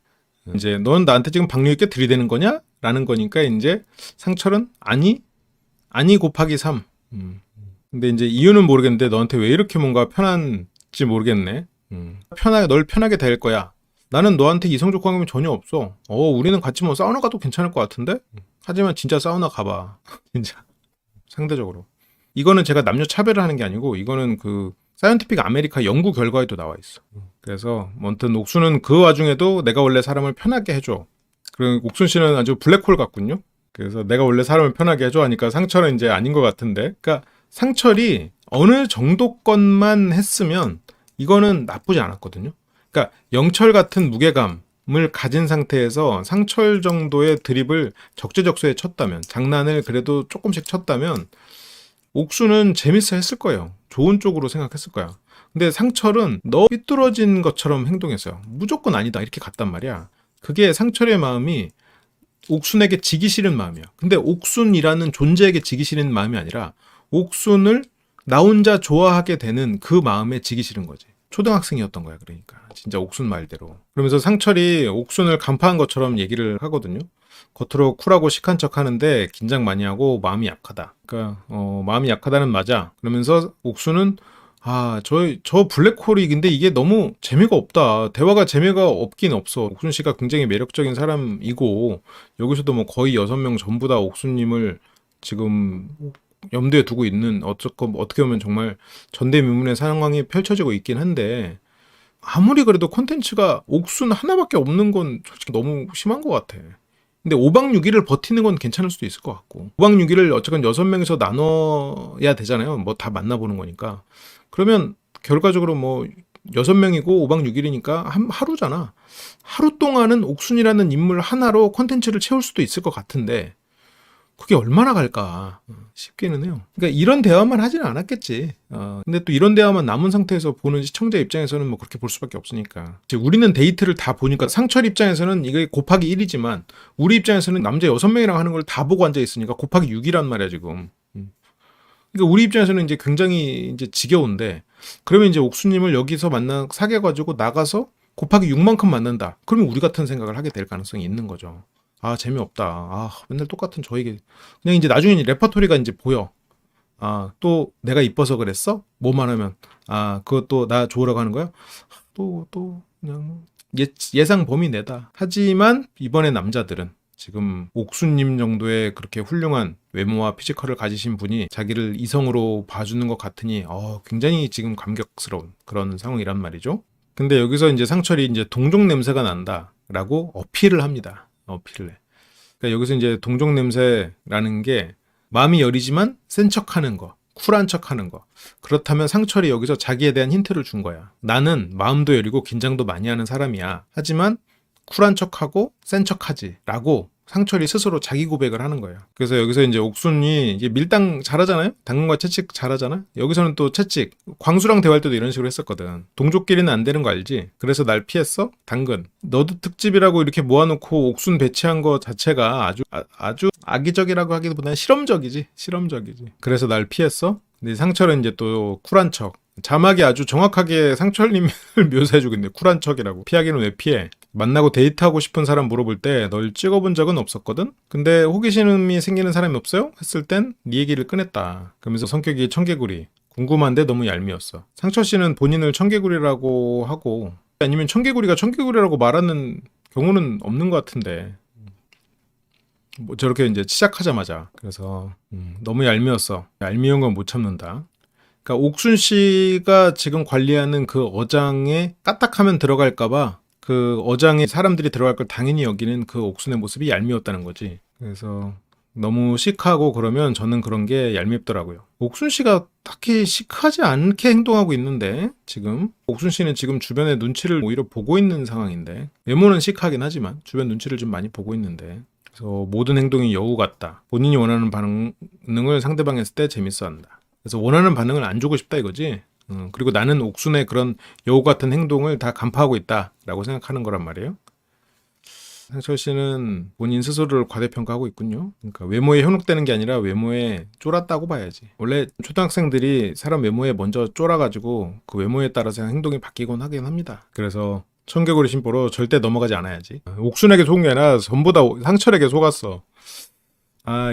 이제 넌 나한테 지금 박력 있게 들이대는 거냐? 라는 거니까 이제 상철은 아니 곱하기 3. 근데 이제 이유는 모르겠는데 너한테 왜 이렇게 뭔가 편한지 모르겠네. 널 편하게 될 거야. 나는 너한테 이성적 관계는 전혀 없어. 우리는 같이 뭐 사우나 가도 괜찮을 것 같은데? 하지만 진짜 사우나 가봐. 진짜. 상대적으로. 이거는 제가 남녀 차별을 하는 게 아니고 이거는 그 사이언티픽 아메리카 연구 결과에도 나와 있어. 그래서 아무튼 옥순은 그 와중에도 내가 원래 사람을 편하게 해줘. 그리고 옥순 씨는 아주 블랙홀 같군요. 그래서 내가 원래 사람을 편하게 해줘 하니까 상철은 이제 아닌 것 같은데. 그러니까 상철이 어느 정도건만 했으면 이거는 나쁘지 않았거든요. 그러니까 영철 같은 무게감을 가진 상태에서 상철 정도의 드립을 적재적소에 쳤다면, 장난을 그래도 조금씩 쳤다면 옥수는 재밌어 했을 거예요. 좋은 쪽으로 생각했을 거야. 근데 상철은 너 삐뚤어진 것처럼 행동했어요. 무조건 아니다 이렇게 갔단 말이야. 그게 상철의 마음이 옥순에게 지기 싫은 마음이야. 근데 옥순이라는 존재에게 지기 싫은 마음이 아니라 옥순을 나 혼자 좋아하게 되는 그 마음에 지기 싫은 거지. 초등학생이었던 거야. 그러니까 진짜 옥순 말대로. 그러면서 상철이 옥순을 간파한 것처럼 얘기를 하거든요. 겉으로 쿨하고 시크한 척 하는데 긴장 많이 하고 마음이 약하다. 그러니까 마음이 약하다는 맞아. 그러면서 옥순은 저 블랙홀이 근데 이게 너무 재미가 없다. 대화가 재미가 없긴 없어. 옥순 씨가 굉장히 매력적인 사람이고 여기서도 뭐 거의 6명 전부 다 옥순님을 지금 염두에 두고 있는 어떻게 보면 정말 전대미문의 상황이 펼쳐지고 있긴 한데 아무리 그래도 콘텐츠가 옥순 하나밖에 없는 건 솔직히 너무 심한 것 같아. 근데 5박 6일을 버티는 건 괜찮을 수도 있을 것 같고 5박 6일을 어쨌건 6명이서 나눠야 되잖아요. 뭐 다 만나보는 거니까. 그러면 결과적으로 뭐 6명이고 5박 6일이니까 하루잖아. 하루 동안은 옥순이라는 인물 하나로 콘텐츠를 채울 수도 있을 것 같은데 그게 얼마나 갈까 싶기는 해요. 그러니까 이런 대화만 하지는 않았겠지. 근데 또 이런 대화만 남은 상태에서 보는 시청자 입장에서는 뭐 그렇게 볼 수밖에 없으니까. 우리는 데이트를 다 보니까 상철 입장에서는 이게 곱하기 1이지만 우리 입장에서는 남자 6명이랑 하는 걸 다 보고 앉아 있으니까 곱하기 6이란 말이야 지금. 그러니까 우리 입장에서는 이제 굉장히 이제 지겨운데 그러면 이제 옥수님을 여기서 사귀어가지고 나가서 곱하기 6만큼 만난다. 그러면 우리 같은 생각을 하게 될 가능성이 있는 거죠. 재미없다. 맨날 똑같은 저 얘기. 그냥 이제 나중에 레퍼토리가 이제 보여. 또 내가 이뻐서 그랬어? 뭐만 하면. 그것도 나 좋으라고 하는 거야? 또 그냥 예상 범위 내다. 하지만 이번에 남자들은 지금 옥수님 정도의 그렇게 훌륭한 외모와 피지컬을 가지신 분이 자기를 이성으로 봐주는 것 같으니 굉장히 지금 감격스러운 그런 상황이란 말이죠. 근데 여기서 이제 상철이 이제 동족 냄새가 난다라고 어필을 합니다. 어필을 해. 그러니까 여기서 이제 동족 냄새라는 게 마음이 여리지만 센 척하는 거, 쿨한 척하는 거. 그렇다면 상철이 여기서 자기에 대한 힌트를 준 거야. 나는 마음도 여리고 긴장도 많이 하는 사람이야. 하지만 쿨한 척하고 센 척하지 라고 상철이 스스로 자기 고백을 하는 거예요. 그래서 여기서 이제 옥순이 이제 밀당 잘하잖아요. 당근과 채찍 잘하잖아. 여기서는 또 채찍. 광수랑 대화할 때도 이런 식으로 했었거든. 동족끼리는 안 되는 거 알지? 그래서 날 피했어? 당근. 너도 특집이라고 이렇게 모아놓고 옥순 배치한 거 자체가 아주 악의적이라고 하기보다는 실험적이지. 그래서 날 피했어? 근데 상철은 이제 또 쿨한 척. 자막이 아주 정확하게 상철님을 묘사해주고 있네. 쿨한 척이라고. 피하기는 왜 피해? 만나고 데이트하고 싶은 사람 물어볼 때 널 찍어본 적은 없었거든? 근데 호기심이 생기는 사람이 없어요? 했을 땐 네 얘기를 꺼냈다. 그러면서 성격이 청개구리. 궁금한데 너무 얄미웠어. 상철 씨는 본인을 청개구리라고 하고 아니면 청개구리가 청개구리라고 말하는 경우는 없는 것 같은데 뭐 저렇게 이제 시작하자마자 그래서 너무 얄미웠어. 얄미운 건 못 참는다. 그러니까 옥순 씨가 지금 관리하는 그 어장에 까딱하면 들어갈까봐 그 어장에 사람들이 들어갈 걸 당연히 여기는 그 옥순의 모습이 얄미웠다는 거지. 그래서 너무 시크하고 그러면 저는 그런 게 얄밉더라고요. 옥순 씨가 딱히 시크하지 않게 행동하고 있는데 지금 옥순 씨는 지금 주변의 눈치를 오히려 보고 있는 상황인데 외모는 시크하긴 하지만 주변 눈치를 좀 많이 보고 있는데 그래서 모든 행동이 여우 같다. 본인이 원하는 반응을 상대방이 했을 때 재밌어한다. 그래서 원하는 반응을 안 주고 싶다 이거지. 그리고 나는 옥순의 그런 여우 같은 행동을 다 간파하고 있다라고 생각하는 거란 말이에요. 상철 씨는 본인 스스로를 과대평가하고 있군요. 그러니까 외모에 현혹되는 게 아니라 외모에 쫄았다고 봐야지. 원래 초등학생들이 사람 외모에 먼저 쫄아가지고 그 외모에 따라서 행동이 바뀌곤 하긴 합니다. 그래서 청개구리 심보로 절대 넘어가지 않아야지. 옥순에게 속은 게 아니라 전부 다 상철에게 속았어.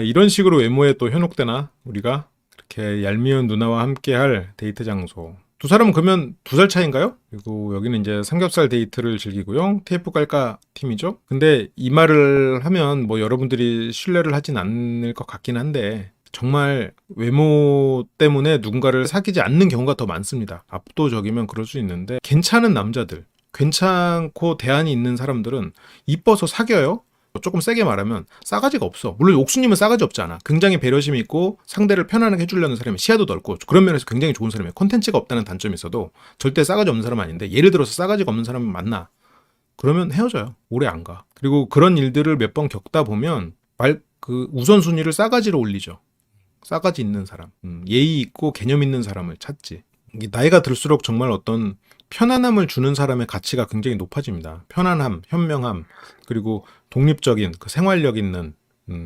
이런 식으로 외모에 또 현혹되나 우리가? 이렇게 얄미운 누나와 함께할 데이트 장소. 두 사람은 그러면 2살 차인가요? 그리고 여기는 이제 삼겹살 데이트를 즐기고요. 테이프 깔까 팀이죠. 근데 이 말을 하면 뭐 여러분들이 신뢰를 하진 않을 것 같긴 한데 정말 외모 때문에 누군가를 사귀지 않는 경우가 더 많습니다. 압도적이면 그럴 수 있는데 괜찮은 남자들, 괜찮고 대안이 있는 사람들은 이뻐서 사귀어요. 조금 세게 말하면 싸가지가 없어. 물론 옥수님은 싸가지 없잖아. 굉장히 배려심이 있고 상대를 편안하게 해주려는 사람이 시야도 넓고 그런 면에서 굉장히 좋은 사람이에요. 콘텐츠가 없다는 단점이 있어도 절대 싸가지 없는 사람 아닌데 예를 들어서 싸가지가 없는 사람을 만나. 그러면 헤어져요. 오래 안 가. 그리고 그런 일들을 몇 번 겪다 보면 그 우선순위를 싸가지로 올리죠. 싸가지 있는 사람. 예의 있고 개념 있는 사람을 찾지. 나이가 들수록 정말 어떤 편안함을 주는 사람의 가치가 굉장히 높아집니다. 편안함, 현명함, 그리고 독립적인 그 생활력 있는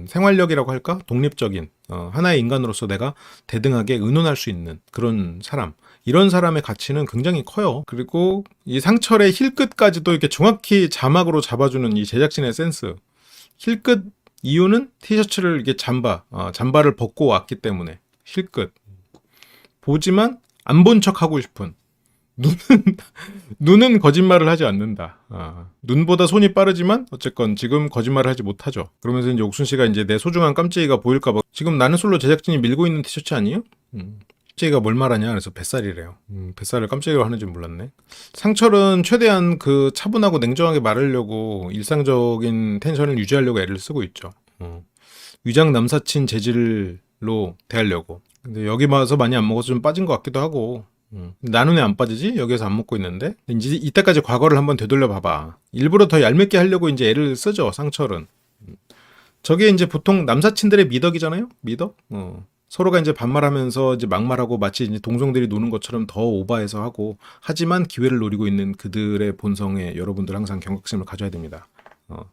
생활력이라고 할까? 독립적인 하나의 인간으로서 내가 대등하게 의논할 수 있는 그런 사람. 이런 사람의 가치는 굉장히 커요. 그리고 이 상철의 힐끝까지도 이렇게 정확히 자막으로 잡아주는 이 제작진의 센스. 힐끝 이유는 티셔츠를 이게 잠바를 벗고 왔기 때문에 힐끝. 보지만 안 본 척 하고 싶은. 눈은 거짓말을 하지 않는다. 눈보다 손이 빠르지만 어쨌건 지금 거짓말을 하지 못하죠. 그러면서 이제 옥순 씨가 이제 내 소중한 깜찍이가 보일까봐 지금 나는 솔로 제작진이 밀고 있는 티셔츠 아니에요? 깜찍이가 뭘 말하냐? 그래서 뱃살이래요. 뱃살을 깜찍이로 하는지 몰랐네. 상철은 최대한 그 차분하고 냉정하게 말하려고 일상적인 텐션을 유지하려고 애를 쓰고 있죠. 위장 남사친 재질로 대하려고. 근데 여기 와서 많이 안 먹어서 좀 빠진 것 같기도 하고. 나는 왜 안 빠지지? 여기서 안 먹고 있는데? 이제 이때까지 과거를 한번 되돌려 봐봐. 일부러 더 얄밉게 하려고 이제 애를 쓰죠, 상철은. 저게 이제 보통 남사친들의 미덕이잖아요? 미덕? 서로가 이제 반말하면서 이제 막말하고 마치 이제 동성들이 노는 것처럼 더 오버해서 하고, 하지만 기회를 노리고 있는 그들의 본성에 여러분들 항상 경각심을 가져야 됩니다.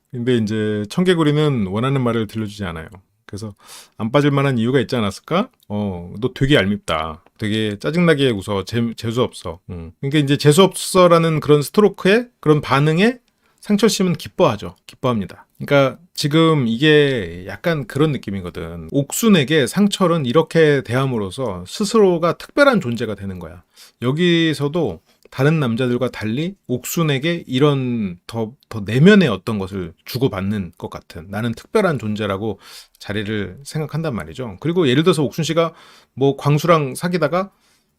근데 이제 청개구리는 원하는 말을 들려주지 않아요. 그래서 안 빠질 만한 이유가 있지 않았을까? 너 되게 얄밉다. 되게 짜증나게 웃어. 재수없어. 그러니까 이제 재수없어라는 그런 스트로크에 그런 반응에 상철 씨는 기뻐하죠. 기뻐합니다. 그러니까 지금 이게 약간 그런 느낌이거든. 옥순에게 상철은 이렇게 대함으로써 스스로가 특별한 존재가 되는 거야. 여기서도 다른 남자들과 달리 옥순에게 이런 더 내면의 어떤 것을 주고받는 것 같은 나는 특별한 존재라고 자리를 생각한단 말이죠. 그리고 예를 들어서 옥순 씨가 뭐 광수랑 사귀다가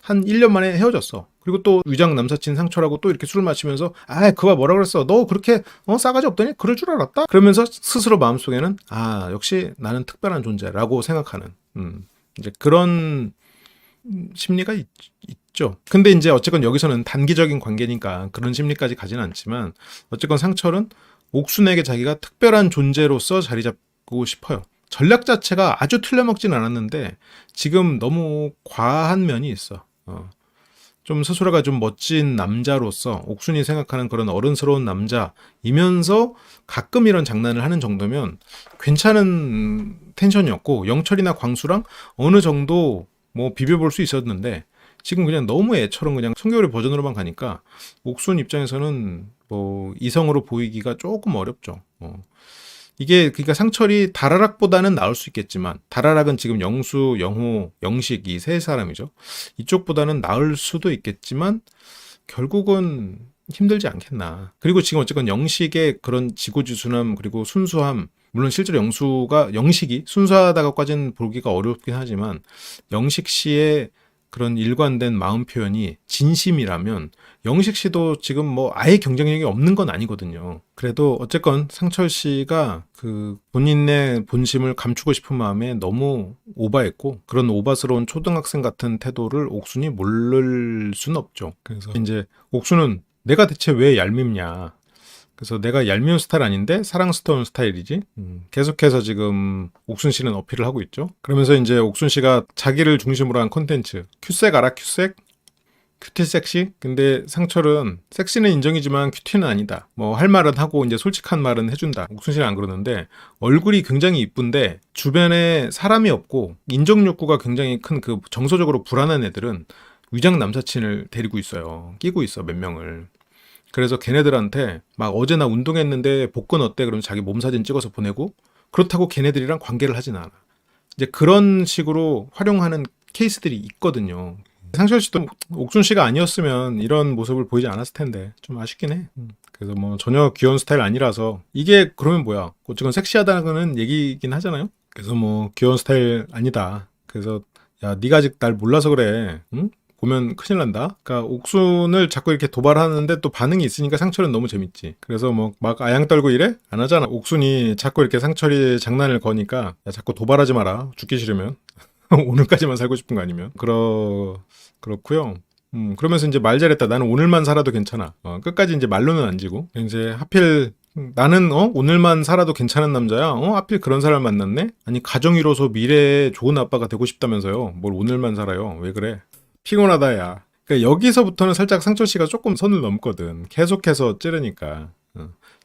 한 1년 만에 헤어졌어. 그리고 또 위장 남사친 상철하고 또 이렇게 술을 마시면서 그가 뭐라 그랬어? 너 그렇게 싸가지 없더니 그럴 줄 알았다? 그러면서 스스로 마음속에는 역시 나는 특별한 존재라고 생각하는 이제 그런 심리가 있죠. 근데 이제 어쨌건 여기서는 단기적인 관계니까 그런 심리까지 가지는 않지만 어쨌건 상철은 옥순에게 자기가 특별한 존재로서 자리 잡고 싶어요. 전략 자체가 아주 틀려먹진 않았는데 지금 너무 과한 면이 있어. 좀 스스로가 좀 멋진 남자로서 옥순이 생각하는 그런 어른스러운 남자이면서 가끔 이런 장난을 하는 정도면 괜찮은 텐션이었고 영철이나 광수랑 어느 정도 뭐 비벼볼 수 있었는데 지금 그냥 너무 애처럼 그냥 청개구리 버전으로만 가니까 옥순 입장에서는 뭐 이성으로 보이기가 조금 어렵죠. 이게 그러니까 상철이 다라락보다는 나을 수 있겠지만 다라락은 지금 영수, 영호, 영식 이 세 사람이죠. 이쪽보다는 나을 수도 있겠지만 결국은 힘들지 않겠나. 그리고 지금 어쨌건 영식의 그런 지고지순함 그리고 순수함 물론 실제로 영식이 순수하다고까지는 보기가 어렵긴 하지만 영식 씨의 그런 일관된 마음 표현이 진심이라면 영식 씨도 지금 뭐 아예 경쟁력이 없는 건 아니거든요. 그래도 어쨌건 상철 씨가 그 본인의 본심을 감추고 싶은 마음에 너무 오바했고 그런 오바스러운 초등학생 같은 태도를 옥순이 모를 수는 없죠. 그래서 이제 옥순은 내가 대체 왜 얄밉냐. 그래서 내가 얄미운 스타일 아닌데 사랑스러운 스타일이지. 계속해서 지금 옥순 씨는 어필을 하고 있죠. 그러면서 이제 옥순 씨가 자기를 중심으로 한 콘텐츠 큐색 알아? 큐색? 큐티 섹시? 근데 상철은 섹시는 인정이지만 큐티는 아니다. 뭐 할 말은 하고 이제 솔직한 말은 해준다. 옥순 씨는 안 그러는데 얼굴이 굉장히 이쁜데 주변에 사람이 없고 인정 욕구가 굉장히 큰 그 정서적으로 불안한 애들은 위장 남사친을 데리고 있어요. 끼고 있어 몇 명을. 그래서 걔네들한테 막 어제 나 운동했는데 복근 어때? 그러면 자기 몸 사진 찍어서 보내고 그렇다고 걔네들이랑 관계를 하진 않아. 이제 그런 식으로 활용하는 케이스들이 있거든요. 상철 씨도 옥순 씨가 아니었으면 이런 모습을 보이지 않았을 텐데 좀 아쉽긴 해. 그래서 뭐 전혀 귀여운 스타일 아니라서 이게 그러면 뭐야? 어쨌건 섹시하다는 얘기긴 하잖아요. 그래서 뭐 귀여운 스타일 아니다. 그래서 야 네가 아직 날 몰라서 그래. 응? 보면 큰일 난다. 그러니까 옥순을 자꾸 이렇게 도발하는데 또 반응이 있으니까 상철은 너무 재밌지. 그래서 뭐 막 아양 떨고 이래? 안 하잖아. 옥순이 자꾸 이렇게 상철이 장난을 거니까 야 자꾸 도발하지 마라. 죽기 싫으면. 오늘까지만 살고 싶은 거 아니면. 그렇고요. 그러면서 이제 말 잘했다. 나는 오늘만 살아도 괜찮아. 끝까지 이제 말로는 안 지고. 이제 하필 나는 오늘만 살아도 괜찮은 남자야. 하필 그런 사람 만났네? 아니 가정 이뤄서 미래에 좋은 아빠가 되고 싶다면서요. 뭘 오늘만 살아요. 왜 그래? 피곤하다 야. 그러니까 여기서부터는 살짝 상철 씨가 조금 선을 넘거든. 계속해서 찌르니까.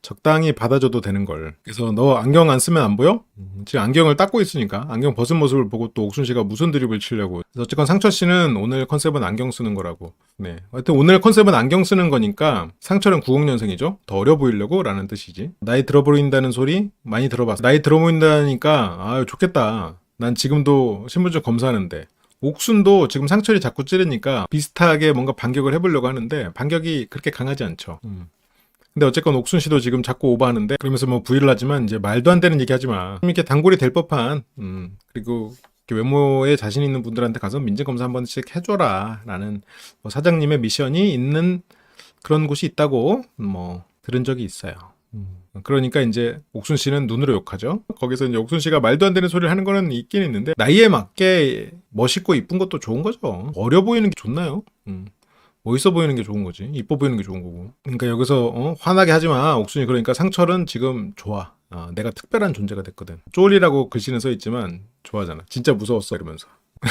적당히 받아줘도 되는 걸. 그래서 너 안경 안 쓰면 안 보여? 지금 안경을 닦고 있으니까 안경 벗은 모습을 보고 또 옥순 씨가 무슨 드립을 치려고. 그래서 어쨌건 상철 씨는 오늘 컨셉은 안경 쓰는 거라고. 네. 하여튼 오늘 컨셉은 안경 쓰는 거니까 상철은 90년생이죠. 더 어려 보이려고 라는 뜻이지. 나이 들어 보인다는 소리 많이 들어봤어. 나이 들어 보인다니까 아유 좋겠다. 난 지금도 신분증 검사하는데. 옥순도 지금 상철이 자꾸 찌르니까 비슷하게 뭔가 반격을 해보려고 하는데 반격이 그렇게 강하지 않죠. 근데 어쨌건 옥순 씨도 지금 자꾸 오버하는데 그러면서 뭐 부의를 하지만 이제 말도 안 되는 얘기 하지 마. 이렇게 단골이 될 법한 그리고 이렇게 외모에 자신 있는 분들한테 가서 민증검사 한 번씩 해줘라 라는 뭐 사장님의 미션이 있는 그런 곳이 있다고 뭐 들은 적이 있어요. 그러니까 이제 옥순 씨는 눈으로 욕하죠. 거기서 이제 옥순 씨가 말도 안 되는 소리를 하는 거는 있긴 있는데 나이에 맞게 멋있고 이쁜 것도 좋은 거죠. 어려 보이는 게 좋나요? 멋있어 보이는 게 좋은 거지. 이뻐 보이는 게 좋은 거고. 그러니까 여기서 화나게 하지 마. 옥순이 그러니까 상철은 지금 좋아. 내가 특별한 존재가 됐거든. 쫄이라고 글씨는 써 있지만 좋아하잖아. 진짜 무서웠어 이러면서.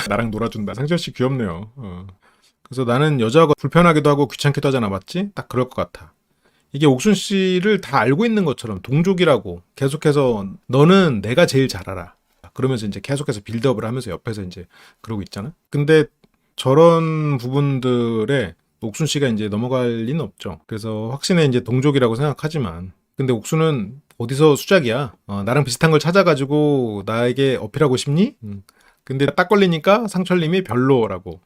나랑 놀아준다. 상철 씨 귀엽네요. 그래서 나는 여자가 불편하기도 하고 귀찮기도 하잖아. 맞지? 딱 그럴 것 같아. 이게 옥순 씨를 다 알고 있는 것처럼 동족이라고 계속해서 너는 내가 제일 잘 알아. 그러면서 이제 계속해서 빌드업을 하면서 옆에서 이제 그러고 있잖아. 근데 저런 부분들에 옥순 씨가 이제 넘어갈 리는 없죠. 그래서 확신에 이제 동족이라고 생각하지만, 근데 옥순은 어디서 수작이야? 나랑 비슷한 걸 찾아가지고 나에게 어필하고 싶니? 근데 딱 걸리니까 상철님이 별로라고.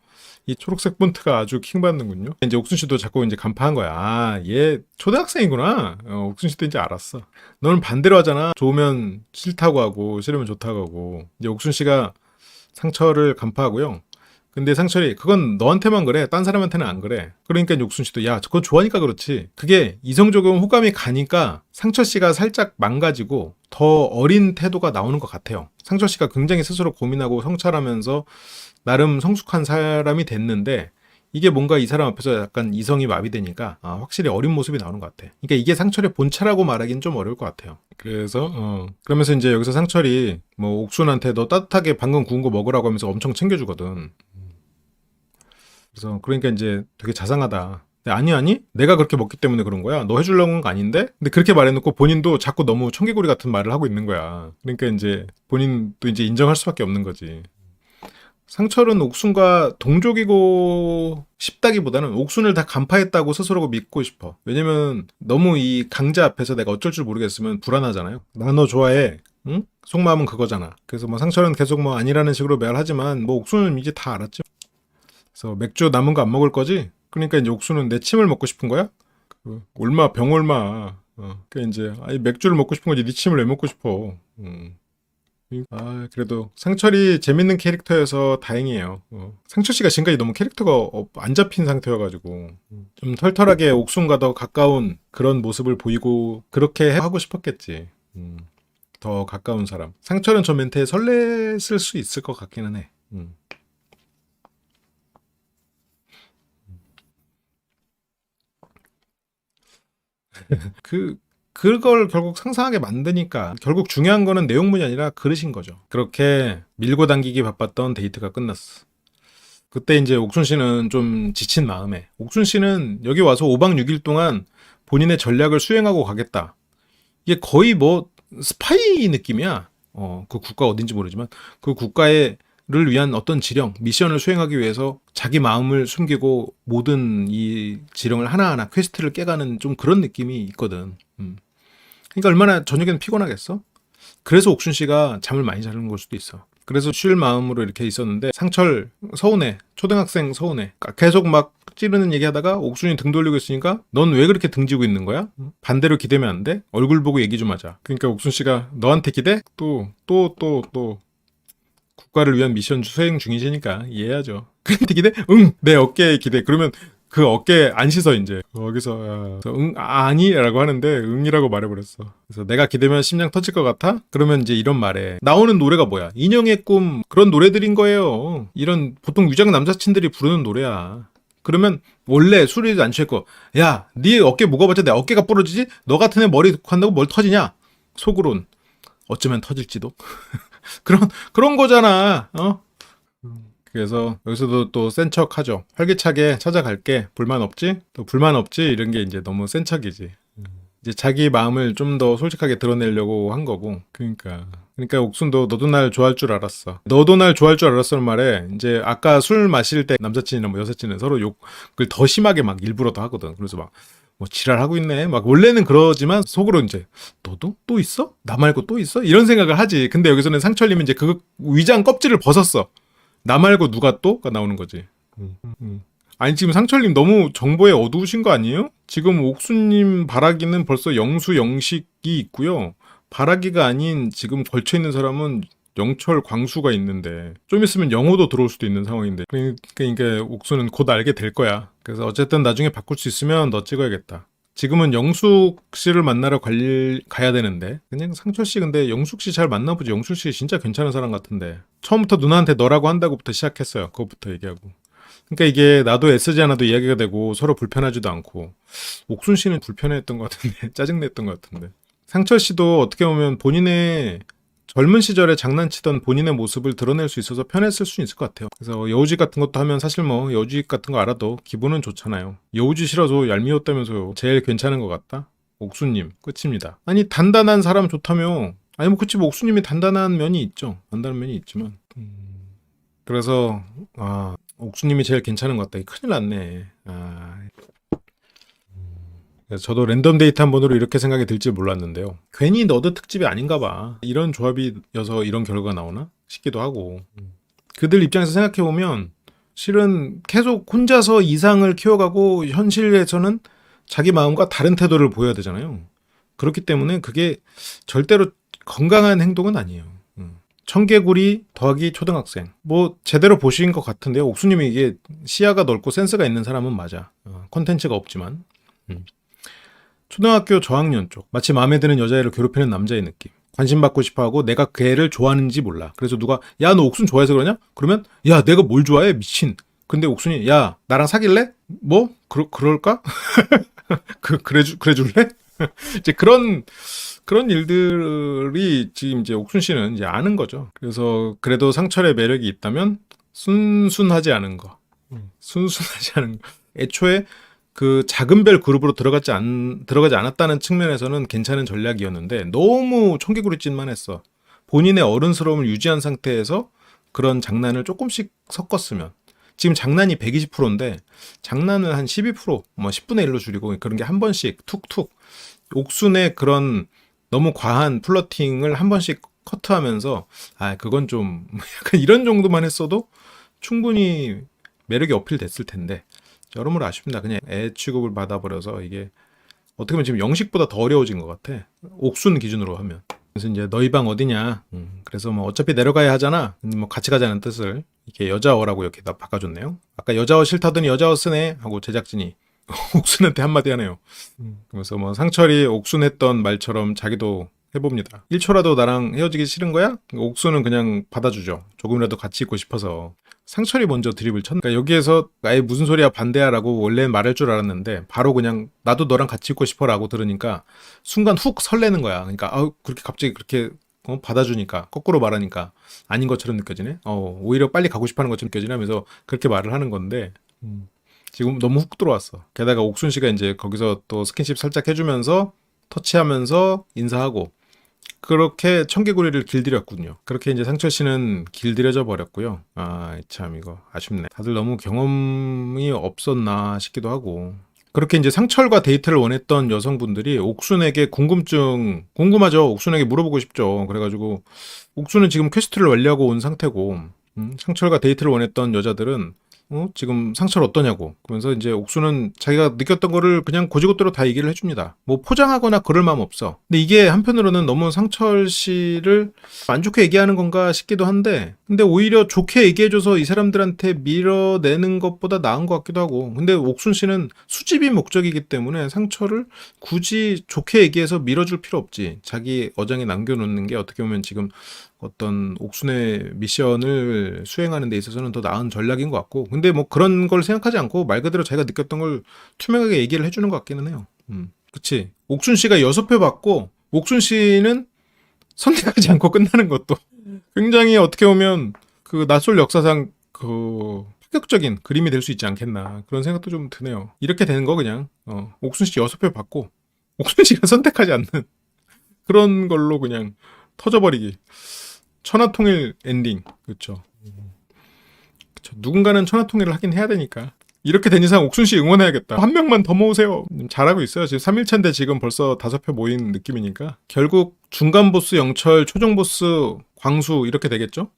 이 초록색 폰트가 아주 킹받는군요. 이제 옥순 씨도 자꾸 이제 간파한 거야. 얘 초등학생이구나. 옥순 씨도 이제 알았어. 너는 반대로 하잖아. 좋으면 싫다고 하고 싫으면 좋다고 하고. 이제 옥순 씨가 상철을 간파하고요. 근데 상철이 그건 너한테만 그래. 딴 사람한테는 안 그래. 그러니까 옥순 씨도 야 그건 좋아하니까 그렇지. 그게 이성적인 호감이 가니까 상철 씨가 살짝 망가지고 더 어린 태도가 나오는 것 같아요. 상철 씨가 굉장히 스스로 고민하고 성찰하면서 나름 성숙한 사람이 됐는데 이게 뭔가 이 사람 앞에서 약간 이성이 마비되니까 확실히 어린 모습이 나오는 것 같아. 그러니까 이게 상철의 본체라고 말하기는 좀 어려울 것 같아요. 그래서 그러면서 이제 여기서 상철이 뭐 옥순한테 너 따뜻하게 방금 구운 거 먹으라고 하면서 엄청 챙겨주거든. 그래서 그러니까 이제 되게 자상하다. 근데 아니 내가 그렇게 먹기 때문에 그런 거야. 너 해주려고 한 거 아닌데? 근데 그렇게 말해놓고 본인도 자꾸 너무 청개구리 같은 말을 하고 있는 거야. 그러니까 이제 본인도 이제 인정할 수밖에 없는 거지. 상철은 옥순과 동족이고 싶다기보다는 옥순을 다 간파했다고 스스로 믿고 싶어. 왜냐면 너무 이 강자 앞에서 내가 어쩔 줄 모르겠으면 불안하잖아요. 나 너 좋아해. 응? 속마음은 그거잖아. 그래서 뭐 상철은 계속 뭐 아니라는 식으로 말하지만 뭐 옥순은 이제 다 알았죠. 그래서 맥주 남은 거 안 먹을 거지? 그러니까 이제 옥수는 내 침을 먹고 싶은 거야? 얼마 병얼마. 그러니까 이제 아니 맥주를 먹고 싶은 거지 네 침을 왜 먹고 싶어? 그래도 상철이 재밌는 캐릭터여서 다행이에요. 상철 씨가 지금까지 너무 캐릭터가 안 잡힌 상태여가지고 좀 털털하게 옥순과 더 가까운 그런 모습을 보이고 그렇게 하고 싶었겠지. 더 가까운 사람. 상철은 저 멘트에 설렜을 수 있을 것 같기는 해. 그걸 결국 상상하게 만드니까 결국 중요한 거는 내용문이 아니라 그릇인 거죠. 그렇게 밀고 당기기 바빴던 데이트가 끝났어. 그때 이제 옥순 씨는 좀 지친 마음에 옥순 씨는 여기 와서 5박 6일 동안 본인의 전략을 수행하고 가겠다. 이게 거의 뭐 스파이 느낌이야. 그 국가 어딘지 모르지만 그 국가의 를 위한 어떤 지령, 미션을 수행하기 위해서 자기 마음을 숨기고 모든 이 지령을 하나하나 퀘스트를 깨가는 좀 그런 느낌이 있거든. 그러니까 얼마나 저녁에는 피곤하겠어? 그래서 옥순 씨가 잠을 많이 자는 걸 수도 있어. 그래서 쉴 마음으로 이렇게 있었는데 상철 서운해. 초등학생 서운해. 계속 막 찌르는 얘기하다가 옥순이 등 돌리고 있으니까 넌 왜 그렇게 등지고 있는 거야? 반대로 기대면 안 돼? 얼굴 보고 얘기 좀 하자. 그러니까 옥순 씨가 너한테 기대? 또 국가를 위한 미션 수행 중이시니까 이해하죠. 근데 기대? 응! 내 어깨에 기대. 그러면 그 어깨에 안 씻어 이제. 거기서 응? 아니라고 하는데 응이라고 말해버렸어. 그래서 내가 기대면 심장 터질 것 같아? 그러면 이제 이런 말에 나오는 노래가 뭐야? 인형의 꿈 그런 노래들인 거예요. 이런 보통 유작 남사친들이 부르는 노래야. 그러면 원래 술이 안 취했고 야, 네 어깨 무거워봤자 내 어깨가 부러지지? 너 같은 애 머리 한다고 뭘 터지냐? 속으론 어쩌면 터질지도. 그런 거잖아. 그래서 여기서도 또 센 척하죠. 활기차게 찾아갈게. 불만 없지? 또 불만 없지? 이런 게 이제 너무 센 척이지. 이제 자기 마음을 좀 더 솔직하게 드러내려고 한 거고. 그러니까 옥순도 너도 날 좋아할 줄 알았어. 너도 날 좋아할 줄 알았어는 말에 이제 아까 술 마실 때 남사친이나 뭐 여사친은 서로 욕을 더 심하게 막 일부러 더 하거든. 그래서 막 뭐 지랄하고 있네. 막 원래는 그러지만 속으로 이제 너도 또 있어? 나 말고 또 있어? 이런 생각을 하지. 근데 여기서는 상철님이 이제 그 위장 껍질을 벗었어. 나 말고 누가 또?가 나오는 거지. 아니 지금 상철님 너무 정보에 어두우신 거 아니에요? 지금 옥수님 바라기는 벌써 영수 영식이 있고요. 바라기가 아닌 지금 걸쳐있는 사람은 영철 광수가 있는데 좀 있으면 영호도 들어올 수도 있는 상황인데 그러니까 옥수는 곧 알게 될 거야. 그래서 어쨌든 나중에 바꿀 수 있으면 너 찍어야겠다. 지금은 영숙 씨를 만나러 가야 되는데 그냥 상철 씨 근데 영숙 씨 잘 만나보지. 영숙 씨 진짜 괜찮은 사람 같은데 처음부터 누나한테 너라고 한다고부터 시작했어요. 그거부터 얘기하고. 그러니까 이게 나도 애쓰지 않아도 이야기가 되고 서로 불편하지도 않고 옥순 씨는 불편해했던 것 같은데 짜증냈던 것 같은데 상철 씨도 어떻게 보면 본인의 젊은 시절에 장난치던 본인의 모습을 드러낼 수 있어서 편했을 수 있을 것 같아요. 그래서 여우짓 같은 것도 하면 사실 뭐 여우짓 같은 거 알아도 기분은 좋잖아요. 여우짓이라서 얄미웠다면서요. 제일 괜찮은 것 같다? 옥수님 끝입니다. 아니 단단한 사람 좋다며. 아니 뭐 그치 뭐 옥수님이 단단한 면이 있죠. 단단한 면이 있지만 그래서 옥수님이 제일 괜찮은 것 같다. 큰일 났네. 그래서 저도 랜덤 데이트 한 번으로 이렇게 생각이 들지 몰랐는데요. 괜히 너드 특집이 아닌가 봐. 이런 조합이어서 이런 결과가 나오나 싶기도 하고. 그들 입장에서 생각해보면 실은 계속 혼자서 이상을 키워가고 현실에서는 자기 마음과 다른 태도를 보여야 되잖아요. 그렇기 때문에 그게 절대로 건강한 행동은 아니에요. 청개구리 더하기 초등학생. 뭐 제대로 보신 것 같은데요. 옥수님이 이게 시야가 넓고 센스가 있는 사람은 맞아. 콘텐츠가 없지만. 초등학교 저학년 쪽. 마치 마음에 드는 여자애를 괴롭히는 남자의 느낌. 관심 받고 싶어하고 내가 그 애를 좋아하는지 몰라. 그래서 누가 야 너 옥순 좋아해서 그러냐? 그러면 야 내가 뭘 좋아해? 미친. 근데 옥순이 야 나랑 사귈래? 뭐? 그럴까? 그래 줄래? 이제 그런 일들이 지금 이제 옥순 씨는 이제 아는 거죠. 그래서 그래도 상철의 매력이 있다면 순순하지 않은 거. 순순하지 않은 거. 애초에 그 작은 별 그룹으로 들어가지 않았다는 측면에서는 괜찮은 전략이었는데 너무 청개구리짓만 했어. 본인의 어른스러움을 유지한 상태에서 그런 장난을 조금씩 섞었으면 지금 장난이 120%인데 장난을 한 12%, 뭐 10분의 1로 줄이고 그런 게 한 번씩 툭툭 옥순의 그런 너무 과한 플러팅을 한 번씩 커트하면서 그건 좀 약간 이런 정도만 했어도 충분히 매력이 어필됐을 텐데 여러모로 아쉽습니다. 그냥 애 취급을 받아버려서 이게 어떻게 보면 지금 영식보다 더 어려워진 것 같아. 옥순 기준으로 하면. 그래서 이제 너희 방 어디냐. 그래서 뭐 어차피 내려가야 하잖아. 뭐 같이 가자는 뜻을 이렇게 여자어라고 이렇게 다 바꿔줬네요. 아까 여자어 싫다더니 여자어 쓰네 하고 제작진이 옥순한테 한마디 하네요. 그래서 뭐 상철이 옥순했던 말처럼 자기도 해봅니다. 1초라도 나랑 헤어지기 싫은 거야? 옥순은 그냥 받아주죠. 조금이라도 같이 있고 싶어서. 상철이 먼저 드립을 쳤. 그러니까 여기에서 아예 무슨 소리야 반대야라고 원래 말할 줄 알았는데 바로 그냥 나도 너랑 같이 있고 싶어라고 들으니까 순간 훅 설레는 거야. 그러니까 그렇게 갑자기 그렇게 받아주니까 거꾸로 말하니까 아닌 것처럼 느껴지네. 오히려 빨리 가고 싶어하는 것처럼 느껴지네 하면서 그렇게 말을 하는 건데 지금 너무 훅 들어왔어. 게다가 옥순 씨가 이제 거기서 또 스킨십 살짝 해주면서 터치하면서 인사하고 그렇게 청개구리를 길들였군요. 그렇게 이제 상철 씨는 길들여져 버렸고요. 참 이거 아쉽네. 다들 너무 경험이 없었나 싶기도 하고. 그렇게 이제 상철과 데이트를 원했던 여성분들이 옥순에게 궁금하죠. 옥순에게 물어보고 싶죠. 그래가지고 옥순은 지금 퀘스트를 완료하고 온 상태고 상철과 데이트를 원했던 여자들은 지금 상철 어떠냐고. 그러면서 이제 옥수는 자기가 느꼈던 거를 그냥 고지고대로 다 얘기를 해줍니다. 뭐 포장하거나 그럴 마음 없어. 근데 이게 한편으로는 너무 상철 씨를 안 좋게 얘기하는 건가 싶기도 한데, 근데 오히려 좋게 얘기해줘서 이 사람들한테 밀어내는 것보다 나은 것 같기도 하고. 근데 옥순 씨는 수집이 목적이기 때문에 상철을 굳이 좋게 얘기해서 밀어줄 필요 없지. 자기 어장에 남겨놓는 게 어떻게 보면 지금 어떤 옥순의 미션을 수행하는 데 있어서는 더 나은 전략인 것 같고, 근데 뭐 그런 걸 생각하지 않고 말 그대로 자기가 느꼈던 걸 투명하게 얘기를 해주는 것 같기는 해요. 그치. 옥순 씨가 6표 받고 옥순 씨는 선택하지 않고 끝나는 것도 굉장히 어떻게 보면 그 낯설 역사상 파격적인 그림이 될 수 있지 않겠나 그런 생각도 좀 드네요. 이렇게 되는 거 그냥 옥순씨 6표 받고 옥순씨가 선택하지 않는 그런 걸로 그냥 터져버리기. 천하통일 엔딩. 그쵸. 누군가는 천하통일을 하긴 해야 되니까. 이렇게 된 이상 옥순씨 응원해야겠다. 한 명만 더 모으세요. 잘하고 있어요. 지금 3일차인데 지금 벌써 5표 모인 느낌이니까. 결국 중간 보스 영철, 초정 보스 광수 이렇게 되겠죠?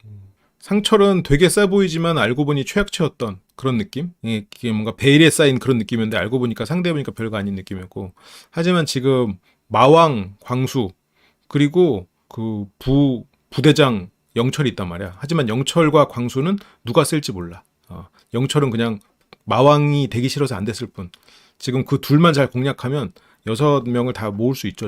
상철은 되게 세 보이지만 알고 보니 최악체였던 그런 느낌? 이게 뭔가 베일에 쌓인 그런 느낌이었는데 알고 보니까 상대해보니까 별거 아닌 느낌이었고. 하지만 지금 마왕, 광수, 그리고 그 부대장 영철이 있단 말이야. 하지만 영철과 광수는 누가 쓸지 몰라. 영철은 그냥 마왕이 되기 싫어서 안 됐을 뿐. 지금 그 둘만 잘 공략하면 6명을 다 모을 수 있죠.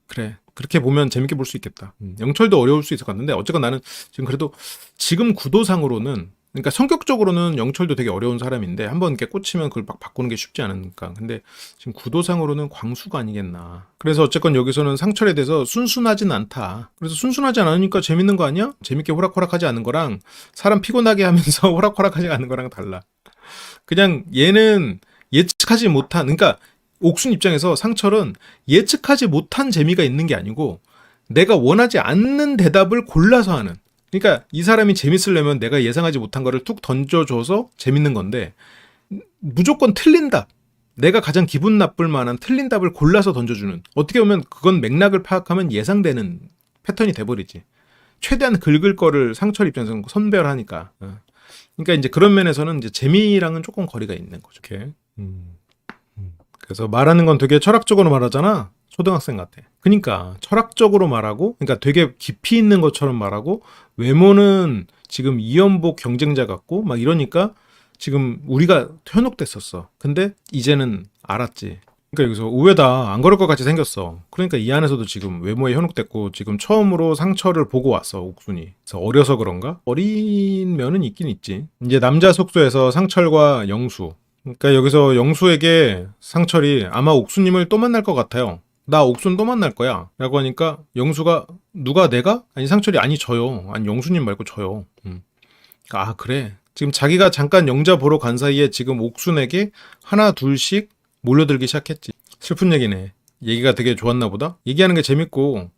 그래. 그렇게 보면 재밌게 볼 수 있겠다. 영철도 어려울 수 있을 것 같은데 어쨌건 나는 지금 그래도 지금 구도상으로는 그러니까 성격적으로는 영철도 되게 어려운 사람인데 한번 이렇게 꽂히면 그걸 막 바꾸는 게 쉽지 않으니까. 근데 지금 구도상으로는 광수가 아니겠나. 그래서 어쨌건 여기서는 상철에 대해서 순순하진 않다. 그래서 순순하지 않으니까 재밌는 거 아니야? 재밌게 호락호락하지 않은 거랑 사람 피곤하게 하면서 호락호락하지 않은 거랑 달라. 그냥 얘는 예측하지 못한, 그러니까 옥순 입장에서 상철은 예측하지 못한 재미가 있는 게 아니고 내가 원하지 않는 대답을 골라서 하는. 그러니까 이 사람이 재밌으려면 내가 예상하지 못한 거를 툭 던져줘서 재밌는 건데 무조건 틀린 답. 내가 가장 기분 나쁠 만한 틀린 답을 골라서 던져주는. 어떻게 보면 그건 맥락을 파악하면 예상되는 패턴이 돼버리지. 최대한 긁을 거를 상철 입장에서는 선별하니까. 그러니까 이제 그런 면에서는 이제 재미랑은 조금 거리가 있는 거죠. 이렇게. 그래서 말하는 건 되게 철학적으로 말하잖아. 초등학생 같아. 그러니까 철학적으로 말하고, 그러니까 되게 깊이 있는 것처럼 말하고, 외모는 지금 이연복 경쟁자 같고 막 이러니까 지금 우리가 현혹됐었어. 근데 이제는 알았지. 그러니까 여기서 의외다. 안 그럴 것 같이 생겼어. 그러니까 이 안에서도 지금 외모에 현혹됐고 지금 처음으로 상처를 보고 왔어, 옥순이. 그래서 어려서 그런가? 어린 면은 있긴 있지. 이제 남자 속소에서 상철과 영수. 그러니까 여기서 영수에게 상철이 아마 옥수님을 또 만날 것 같아요. 나 옥순 또 만날 거야. 라고 하니까 영수가 누가 내가? 아니 상철이 아니 저요. 아니 영수님 말고 저요. 아 그래. 지금 자기가 잠깐 영자 보러 간 사이에 지금 옥순에게 하나 둘씩 몰려들기 시작했지. 슬픈 얘기네. 얘기가 되게 좋았나 보다. 얘기하는 게 재밌고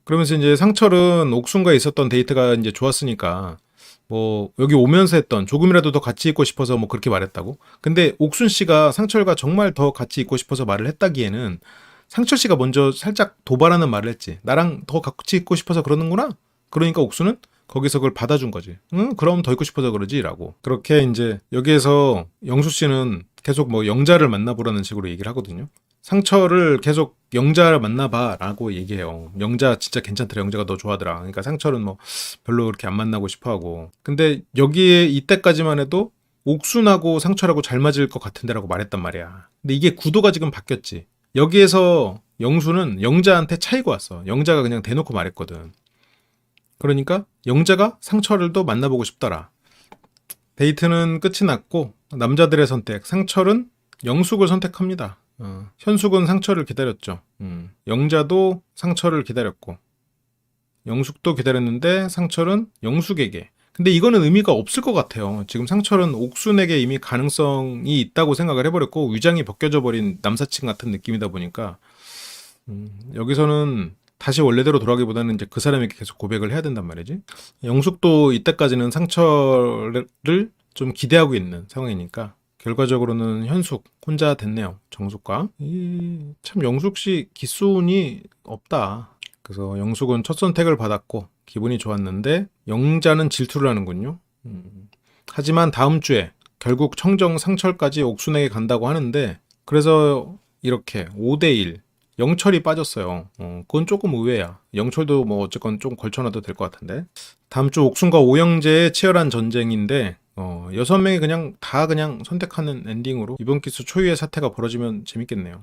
그러면서 이제 상철은 옥순과 있었던 데이트가 이제 좋았으니까 뭐 여기 오면서 했던 조금이라도 더 같이 있고 싶어서 뭐 그렇게 말했다고. 근데 옥순 씨가 상철과 정말 더 같이 있고 싶어서 말을 했다기에는 상철 씨가 먼저 살짝 도발하는 말을 했지. 나랑 더 같이 있고 싶어서 그러는구나. 그러니까 옥순은 거기서 그걸 받아준 거지. 응, 그럼 더 있고 싶어서 그러지라고. 그렇게 이제 여기에서 영수 씨는 계속 뭐 영자를 만나보라는 식으로 얘기를 하거든요. 상철을 계속 영자를 만나봐라고 얘기해요. 영자 진짜 괜찮더라. 영자가 너 좋아하더라. 그러니까 상철은 뭐 별로 그렇게 안 만나고 싶어하고. 근데 여기에 이때까지만 해도 옥순하고 상철하고 잘 맞을 것 같은데라고 말했단 말이야. 근데 이게 구도가 지금 바뀌었지. 여기에서 영수는 영자한테 차이고 왔어. 영자가 그냥 대놓고 말했거든. 그러니까 영자가 상철을 또 만나보고 싶더라. 데이트는 끝이 났고 남자들의 선택. 상철은 영숙을 선택합니다. 현숙은 상철을 기다렸죠. 영자도 상철을 기다렸고 영숙도 기다렸는데 상철은 영숙에게. 근데 이거는 의미가 없을 것 같아요. 지금 상철은 옥순에게 이미 가능성이 있다고 생각을 해버렸고 위장이 벗겨져 버린 남사친 같은 느낌이다 보니까 여기서는 다시 원래대로 돌아가기보다는 이제 그 사람에게 계속 고백을 해야 된단 말이지. 영숙도 이때까지는 상철을 좀 기대하고 있는 상황이니까 결과적으로는 현숙 혼자 됐네요. 정숙과. 참 영숙 씨 기수운이 없다. 그래서 영숙은 첫 선택을 받았고 기분이 좋았는데 영자는 질투를 하는군요. 하지만 다음 주에 결국 청정 상철까지 옥순에게 간다고 하는데 그래서 이렇게 5대1 영철이 빠졌어요. 그건 조금 의외야. 영철도 뭐 어쨌건 좀 걸쳐놔도 될 것 같은데. 다음 주 옥순과 오영재의 치열한 전쟁인데 6명이 그냥 다 그냥 선택하는 엔딩으로 이번 기수 초유의 사태가 벌어지면 재밌겠네요.